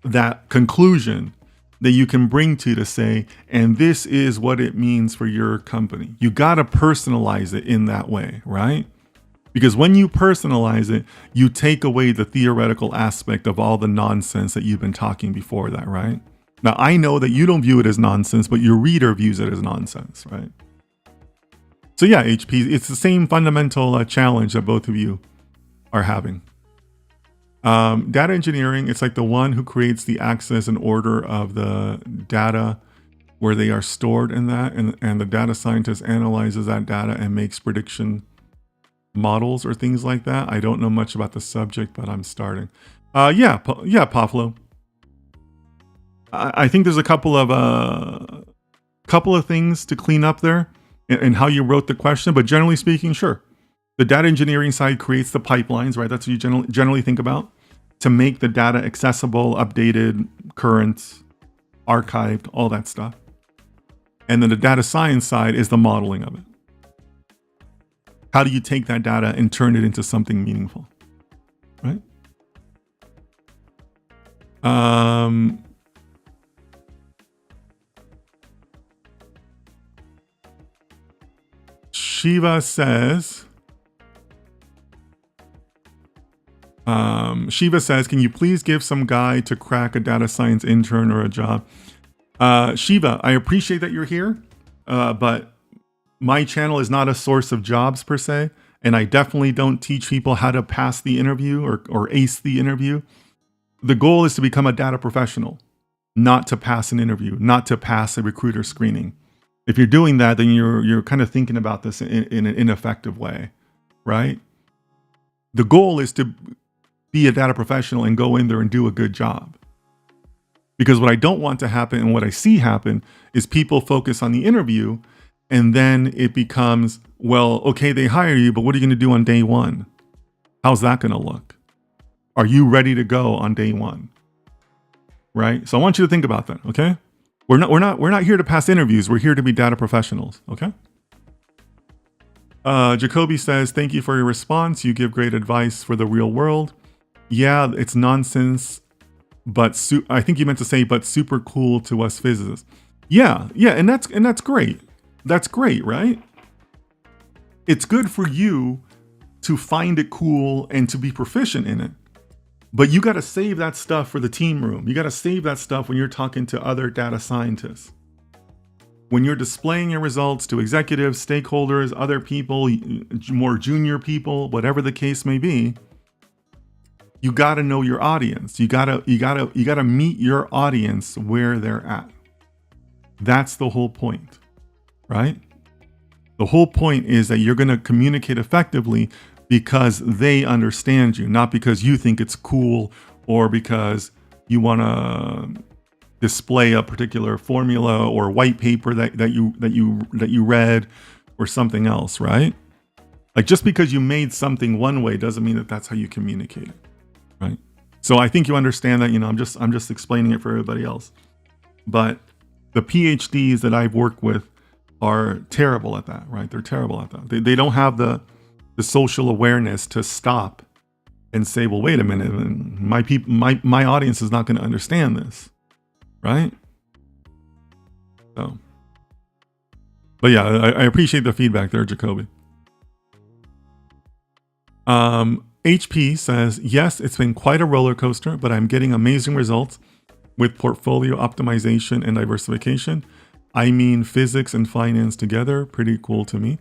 that conclusion that you can bring to say, and this is what it means for your company. You got to personalize it in that way, right? Because when you personalize it, you take away the theoretical aspect of all the nonsense that you've been talking before that, right? Now, I know that you don't view it as nonsense, but your reader views it as nonsense, right? So yeah, HP, it's the same fundamental challenge that both of you are having. Data engineering, it's like the one who creates the access and order of the data where they are stored in that, and the data scientist analyzes that data and makes prediction models or things like that. I don't know much about the subject, but I'm starting. Yeah, Pavlo. I think there's a couple of things to clean up there in how you wrote the question, but generally speaking, sure. The data engineering side creates the pipelines, right? That's what you generally think about, to make the data accessible, updated, current, archived, all that stuff. And then the data science side is the modeling of it. How do you take that data and turn it into something meaningful, right? Shiva says, can you please give some guide to crack a data science intern or a job? Shiva, I appreciate that you're here, but my channel is not a source of jobs per se, and I definitely don't teach people how to pass the interview or ace the interview. The goal is to become a data professional, not to pass an interview, not to pass a recruiter screening. If you're doing that, then you're kind of thinking about this in an ineffective way, right? The goal is to be a data professional and go in there and do a good job. Because what I don't want to happen, and what I see happen, is people focus on the interview, and then it becomes, well, okay, they hire you, but what are you going to do on day one? How's that going to look? Are you ready to go on day one? Right? So I want you to think about that, okay? We're not here to pass interviews. We're here to be data professionals, okay? Jacoby says, thank you for your response. You give great advice for the real world. Yeah, it's nonsense, but I think you meant to say, but super cool to us physicists. Yeah, and that's great. That's great, right? It's good for you to find it cool and to be proficient in it. But you got to save that stuff for the team room. You got to save that stuff when you're talking to other data scientists. When you're displaying your results to executives, stakeholders, other people, more junior people, whatever the case may be, you got to know your audience. You got to meet your audience where they're at. That's the whole point. Right? The whole point is that you're going to communicate effectively because they understand you, not because you think it's cool or because you want to display a particular formula or white paper that you read or something else, right? Like just because you made something one way doesn't mean that that's how you communicate it, right? So I think you understand that. I'm just explaining it for everybody else. But the PhDs that I've worked with are terrible at that, right? They're terrible at that. They don't have the social awareness to stop and say, well, wait a minute, my audience is not going to understand this, right? So, but yeah, I appreciate the feedback there, Jacoby. HP says, yes, it's been quite a roller coaster, but I'm getting amazing results with portfolio optimization and diversification. I mean, physics and finance together, pretty cool to me.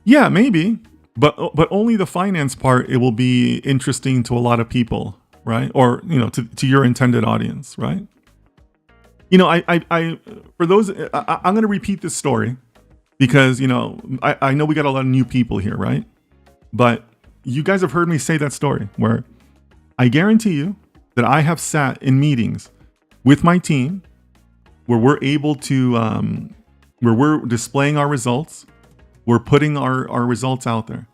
Yeah, maybe, but only the finance part, it will be interesting to a lot of people, right? Or, to your intended audience, right? I for those, I'm going to repeat this story because, I know we got a lot of new people here, right? But you guys have heard me say that story where I guarantee you that I have sat in meetings with my team where we're able to, where we're displaying our results, we're putting our results out there,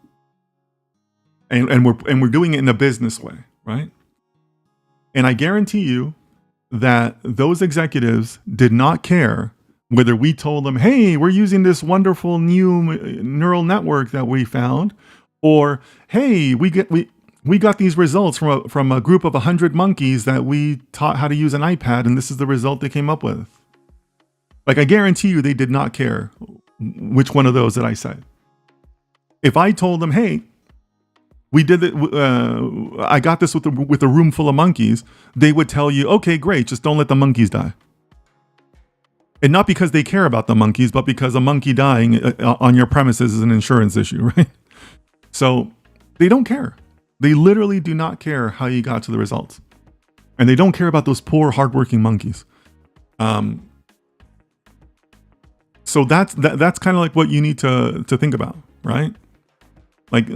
and we're doing it in a business way, right? And I guarantee you that those executives did not care whether we told them, hey, we're using this wonderful new neural network that we found, or hey, we got these results from a group of 100 monkeys that we taught how to use an iPad, and this is the result they came up with. Like, I guarantee you they did not care which one of those that I said. If I told them, hey, we did it, I got this with a room full of monkeys, they would tell you, okay, great, just don't let the monkeys die. And not because they care about the monkeys, but because a monkey dying on your premises is an insurance issue, right? So they don't care. They literally do not care how you got to the results. And they don't care about those poor, hardworking monkeys. So that's kind of like what you need to think about, right? Like,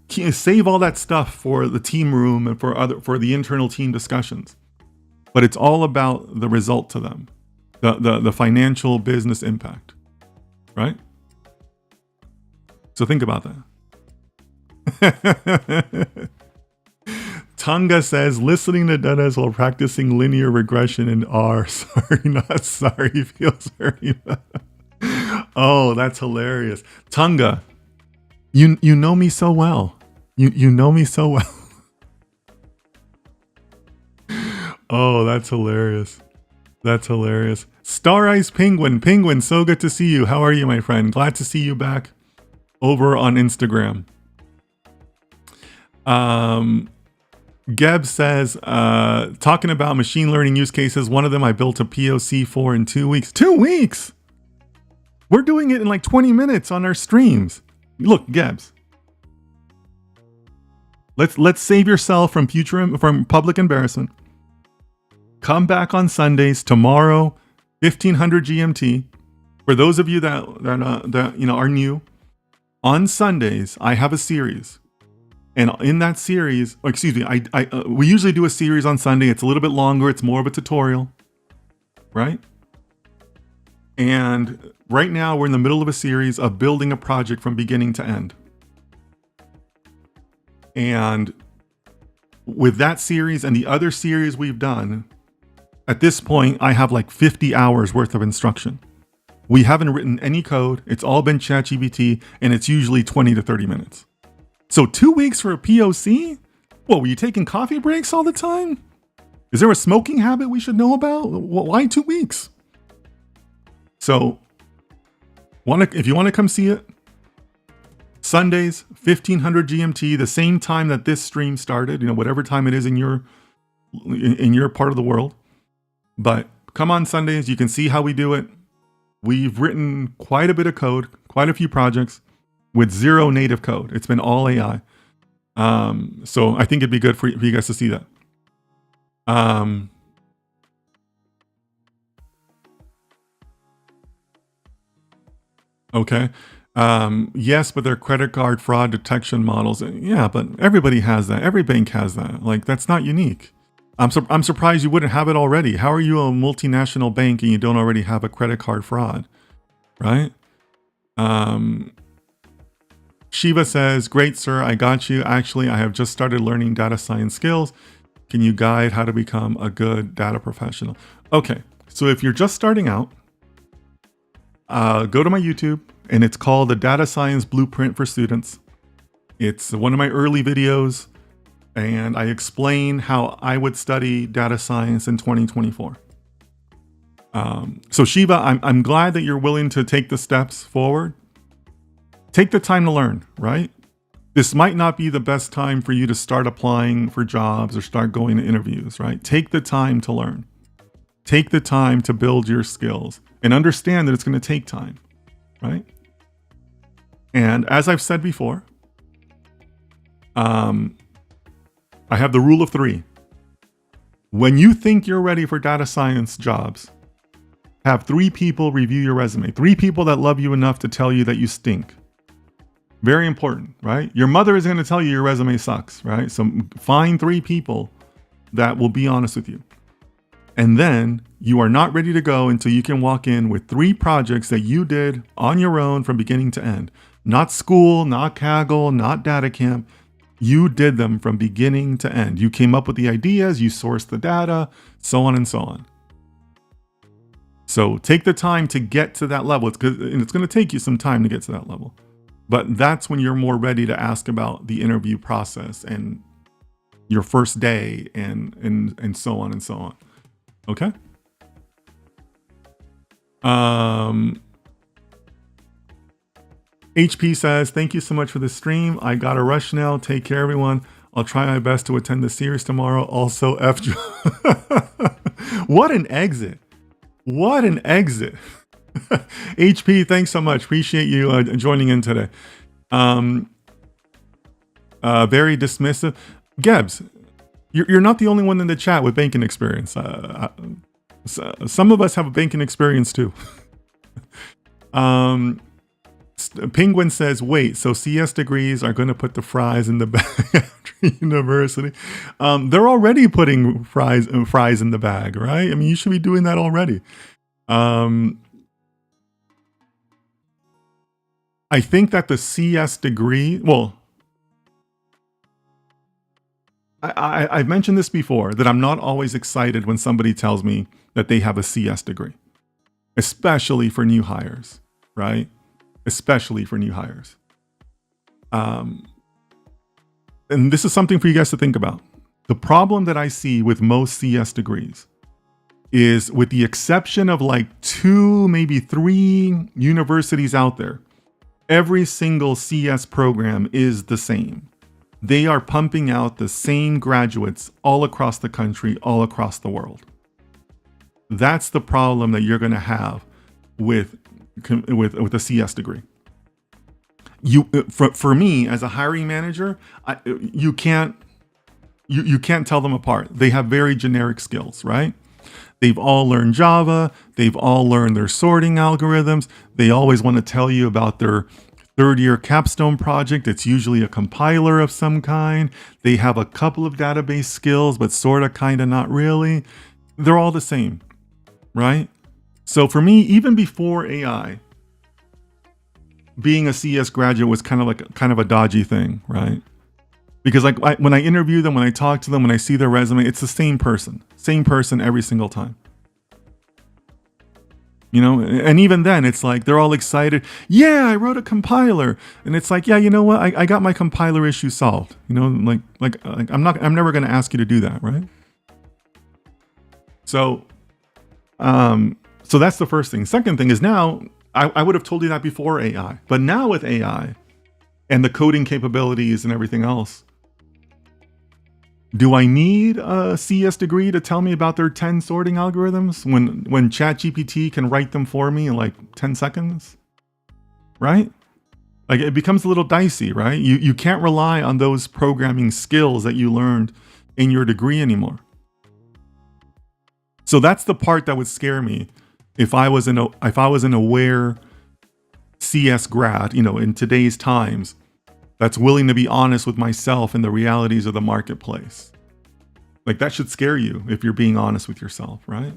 save all that stuff for the team room and for the internal team discussions. But it's all about the result to them, the financial business impact, right? So think about that. Tonga says, listening to Dennis while practicing linear regression in R. Sorry, not sorry. Feels very bad. Oh, that's hilarious. Tonga, you know me so well. You know me so well. Oh, that's hilarious. That's hilarious. Star Eyes Penguin, so good to see you. How are you, my friend? Glad to see you back over on Instagram. Geb says, talking about machine learning use cases, one of them I built a POC for in 2 weeks. 2 weeks? We're doing it in like 20 minutes on our streams. Look, Gebs, let's save yourself from public embarrassment. Come back on Sundays tomorrow, 1500 GMT. For those of you that are new, on Sundays I have a series. And in that series, we usually do a series on Sunday. It's a little bit longer. It's more of a tutorial, right? And right now we're in the middle of a series of building a project from beginning to end. And with that series and the other series we've done, at this point, I have like 50 hours worth of instruction. We haven't written any code. It's all been ChatGPT, and it's usually 20 to 30 minutes. So 2 weeks for a POC? What, were you taking coffee breaks all the time? Is there a smoking habit we should know about? Why 2 weeks? So, if you want to come see it, Sundays, 1500 GMT, the same time that this stream started, whatever time it is in your part of the world. But come on Sundays, you can see how we do it. We've written quite a bit of code, quite a few projects with zero native code. It's been all AI. So I think it'd be good for you guys to see that. Okay. Yes, but they're credit card fraud detection models. Yeah, but everybody has that. Every bank has that. Like, that's not unique. I'm surprised you wouldn't have it already. How are you a multinational bank and you don't already have a credit card fraud, right? Shiva says, great, sir. I got you. Actually, I have just started learning data science skills. Can you guide how to become a good data professional? Okay. So if you're just starting out, go to my YouTube, and it's called the Data Science Blueprint for Students. It's one of my early videos, and I explain how I would study data science in 2024. So Shiva, I'm glad that you're willing to take the steps forward. Take the time to learn, right? This might not be the best time for you to start applying for jobs or start going to interviews, right? Take the time to learn. Take the time to build your skills and understand that it's going to take time, right? And as I've said before, I have the rule of 3. When you think you're ready for data science jobs, have 3 people review your resume. 3 people that love you enough to tell you that you stink. Very important, right? Your mother is going to tell you your resume sucks, right? So find 3 people that will be honest with you. And then you are not ready to go until you can walk in with 3 projects that you did on your own from beginning to end. Not school, not Kaggle, not data camp. You did them from beginning to end. You came up with the ideas, you sourced the data, so on and so on. So take the time to get to that level. It's going to take you some time to get to that level. But that's when you're more ready to ask about the interview process and your first day and so on and so on. Okay? HP says, thank you so much for the stream. I got a rush now. Take care, everyone. I'll try my best to attend the series tomorrow. Also, F. What an exit. What an exit. HP, thanks so much. Appreciate you joining in today. Very dismissive. Gebs, you're not the only one in the chat with banking experience. Some of us have a banking experience too. Penguin says, wait, so CS degrees are going to put the fries in the bag after university? They're already putting fries in the bag, right? I mean, you should be doing that already. I think that the CS degree, well, I've mentioned this before, that I'm not always excited when somebody tells me that they have a CS degree, especially for new hires, right? Especially for new hires. And this is something for you guys to think about. The problem that I see with most CS degrees is, with the exception of like 2, maybe 3 universities out there, every single CS program is the same. They are pumping out the same graduates all across the country, all across the world. That's the problem that you're going to have with a CS degree. For me as a hiring manager, you can't tell them apart. They have very generic skills, right? They've all learned Java. They've all learned their sorting algorithms. They always want to tell you about their 3rd-year capstone project. It's usually a compiler of some kind. They have a couple of database skills, but sort of, kind of, not really. They're all the same, right? So for me, even before AI, being a CS graduate was kind of a dodgy thing, right? Because when I interview them, when I talk to them, when I see their resume, it's the same person every single time. You know, and even then it's like, they're all excited. Yeah, I wrote a compiler. And it's like, yeah, you know what? I got my compiler issue solved. You know, like I'm never going to ask you to do that, right? So that's the first thing. Second thing is, now I would have told you that before AI, but now with AI and the coding capabilities and everything else, do I need a CS degree to tell me about their 10 sorting algorithms when ChatGPT can write them for me in like 10 seconds? Right? Like, it becomes a little dicey, right? You can't rely on those programming skills that you learned in your degree anymore. So that's the part that would scare me if I was an aware CS grad, you know, in today's times, that's willing to be honest with myself and the realities of the marketplace. Like that should scare you if you're being honest with yourself, right?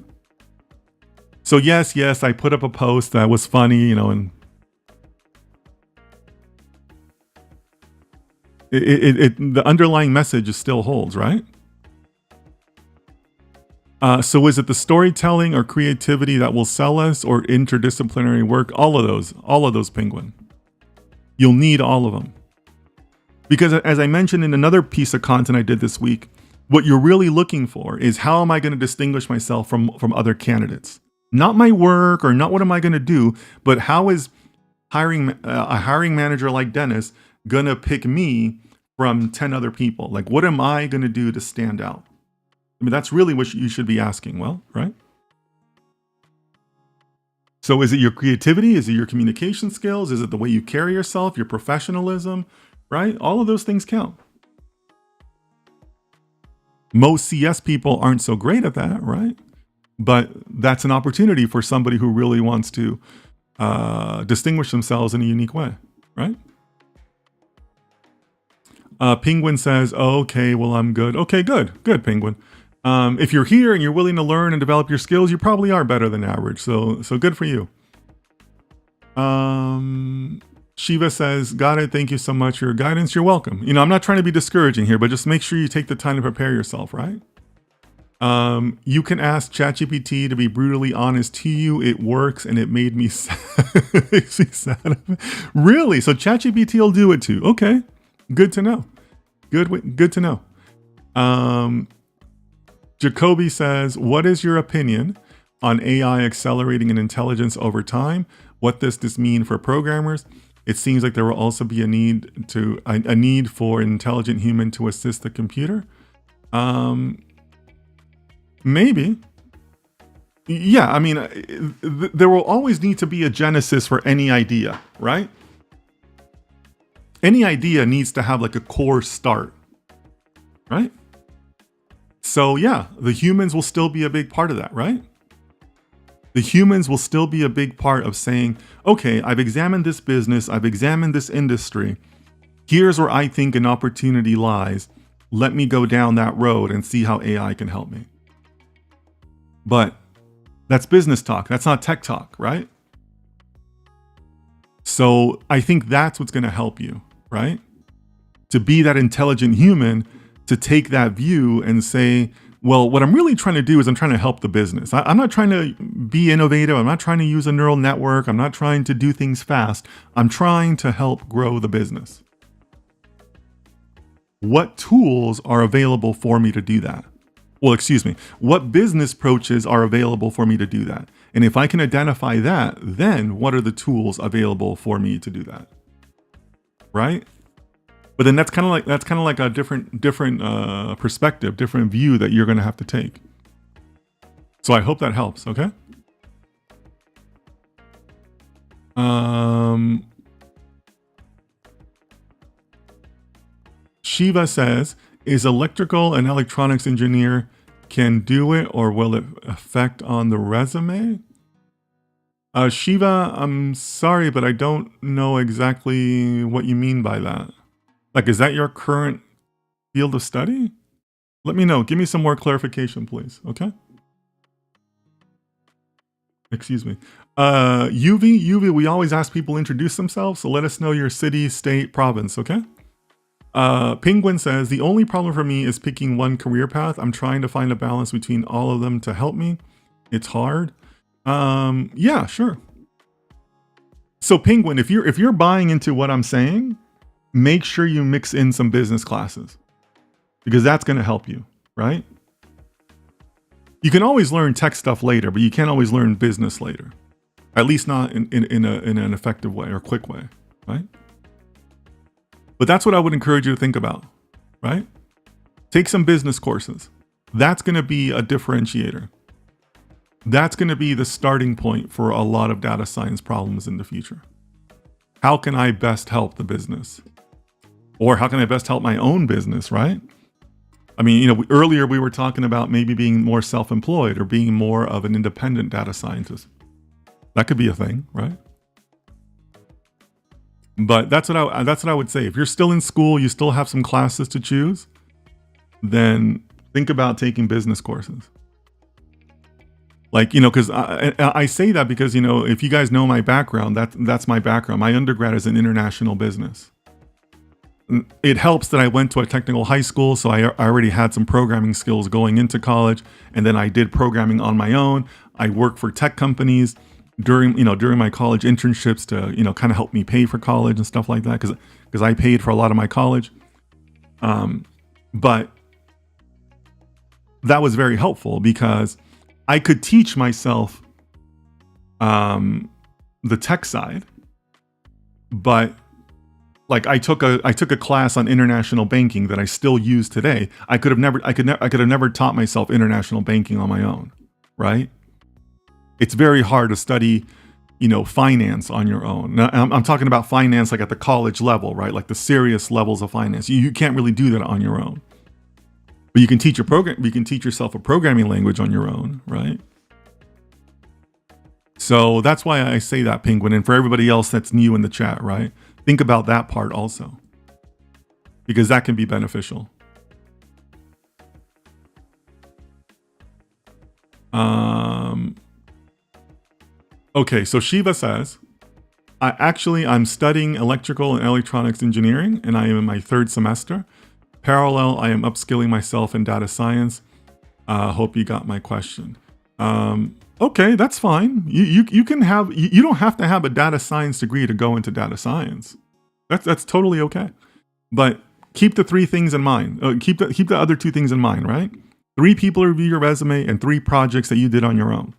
So yes, I put up a post that was funny, and the underlying message still holds, right? So is it the storytelling or creativity that will sell us, or interdisciplinary work? All of those, Penguin. You'll need all of them. Because as I mentioned in another piece of content I did this week, what you're really looking for is how am I going to distinguish myself from other candidates? Not my work or not what am I going to do, but how is a hiring manager like Dennis going to pick me from 10 other people? Like, what am I going to do to stand out? I mean, that's really what you should be asking. Well, right? So is it your creativity? Is it your communication skills? Is it the way you carry yourself, your professionalism, right? All of those things count. Most CS people aren't so great at that, right? But that's an opportunity for somebody who really wants to distinguish themselves in a unique way, right? Penguin says, oh, okay, well, I'm good. Okay, good, Penguin. If you're here and you're willing to learn and develop your skills, you probably are better than average. So good for you. Shiva says, got it. Thank you so much for your guidance. You're welcome. I'm not trying to be discouraging here, but just make sure you take the time to prepare yourself, right? You can ask ChatGPT to be brutally honest to you. It works, and it made me sad. Really? So ChatGPT will do it too. Okay. Good to know. Good to know. Jacoby says, what is your opinion on AI accelerating in intelligence over time? What does this mean for programmers? It seems like there will also be a need for an intelligent human to assist the computer. Maybe. Yeah, I mean, there will always need to be a genesis for any idea, right? Any idea needs to have like a core start, right? So yeah, the humans will still be a big part of that, right? The humans will still be a big part of saying, okay, I've examined this business, I've examined this industry. Here's where I think an opportunity lies. Let me go down that road and see how AI can help me. But that's business talk. That's not tech talk, right? So I think that's what's going to help you, right? To be that intelligent human, to take that view and say, well, what I'm really trying to do is I'm trying to help the business. I'm not trying to be innovative. I'm not trying to use a neural network. I'm not trying to do things fast. I'm trying to help grow the business. What tools are available for me to do that? Well, excuse me, what business approaches are available for me to do that? And if I can identify that, then what are the tools available for me to do that? Right? But then that's kind of like a different perspective, different view that you're going to have to take. So I hope that helps. Okay. Shiva says, is electrical and electronics engineer can do it, or will it affect on the resume? Shiva, I'm sorry, but I don't know exactly what you mean by that. Like, is that your current field of study? Let me know. Give me some more clarification, please. Okay. Excuse me. UV, we always ask people to introduce themselves, so let us know your city, state, province, okay? Penguin says, the only problem for me is picking one career path. I'm trying to find a balance between all of them to help me. It's hard. Yeah, sure. So Penguin, if you're buying into what I'm saying, make sure you mix in some business classes, because that's going to help you, right? You can always learn tech stuff later, but you can't always learn business later. At least not in an effective way or quick way, right? But that's what I would encourage you to think about, right? Take some business courses. That's going to be a differentiator. That's going to be the starting point for a lot of data science problems in the future. How can I best help the business? Or how can I best help my own business, right? I mean, earlier we were talking about maybe being more self-employed or being more of an independent data scientist. That could be a thing, right? But that's what I would say. If you're still in school, you still have some classes to choose, then Think about taking business courses. Like, because I say that because, if you guys know my background, that's my background. My undergrad is in international business. It helps that I went to a technical high school, so I already had some programming skills going into college, and then I did programming on my own. I worked for tech companies during my college internships to, kind of help me pay for college and stuff like that, because I paid for a lot of my college. But that was very helpful because I could teach myself the tech side, but like I took a class on international banking that I still use today. I could have never taught myself international banking on my own, right? It's very hard to study, finance on your own. Now, I'm talking about finance like at the college level, right? Like the serious levels of finance. You can't really do that on your own. But you can teach yourself a programming language on your own, right? So that's why I say that, Penguin, and for everybody else that's new in the chat, right? Think about that part also, because that can be beneficial. Okay, so Shiva says, I'm studying electrical and electronics engineering, and I am in my 3rd semester. Parallel, I am upskilling myself in data science. Hope you got my question. Okay, that's fine. You don't have to have a data science degree to go into data science. That's totally okay. But keep the 3 things in mind. Keep the other 2 things in mind, right? 3 people review your resume and 3 projects that you did on your own.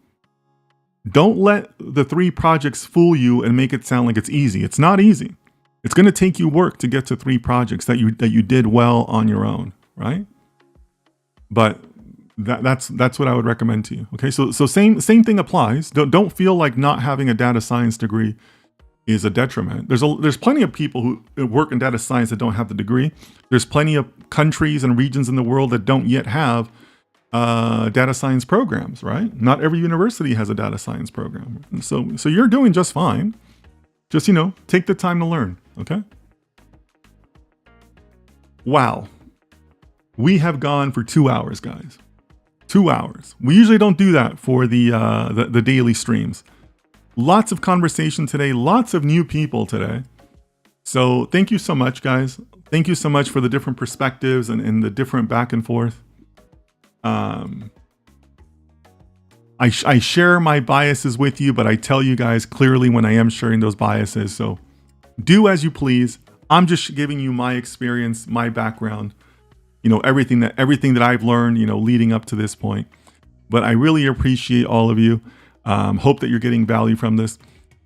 Don't let the 3 projects fool you and make it sound like it's easy. It's not easy. It's going to take you work to get to 3 projects that you did well on your own, right? But that's what I would recommend to you. Okay, so same thing applies. Don't feel like not having a data science degree is a detriment. There's plenty of people who work in data science that don't have the degree. There's plenty of countries and regions in the world that don't yet have data science programs, right? Not every university has a data science program. And so you're doing just fine. Just, take the time to learn, okay? Wow. We have gone for 2 hours, guys. 2 hours. We usually don't do that for the daily streams. Lots of conversation today, lots of new people today. So thank you so much, guys. Thank you so much for the different perspectives and the different back and forth. I share my biases with you, but I tell you guys clearly when I am sharing those biases. So do as you please. I'm just giving you my experience, my background, everything that I've learned, leading up to this point. But I really appreciate all of you. Hope that you're getting value from this.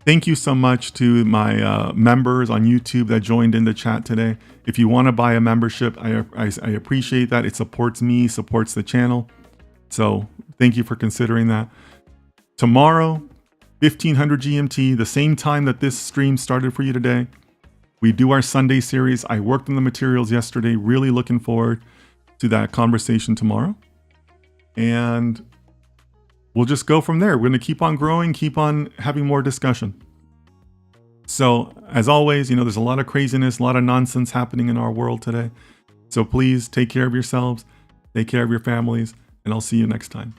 Thank you so much to my members on YouTube that joined in the chat today. If you want to buy a membership, I appreciate that. It supports me, supports the channel. So thank you for considering that. Tomorrow, 1500 GMT, the same time that this stream started for you today, we do our Sunday series. I worked on the materials yesterday. Really looking forward to that conversation tomorrow. And we'll just go from there. We're going to keep on growing, keep on having more discussion. So as always, there's a lot of craziness, a lot of nonsense happening in our world today. So please take care of yourselves, take care of your families, and I'll see you next time.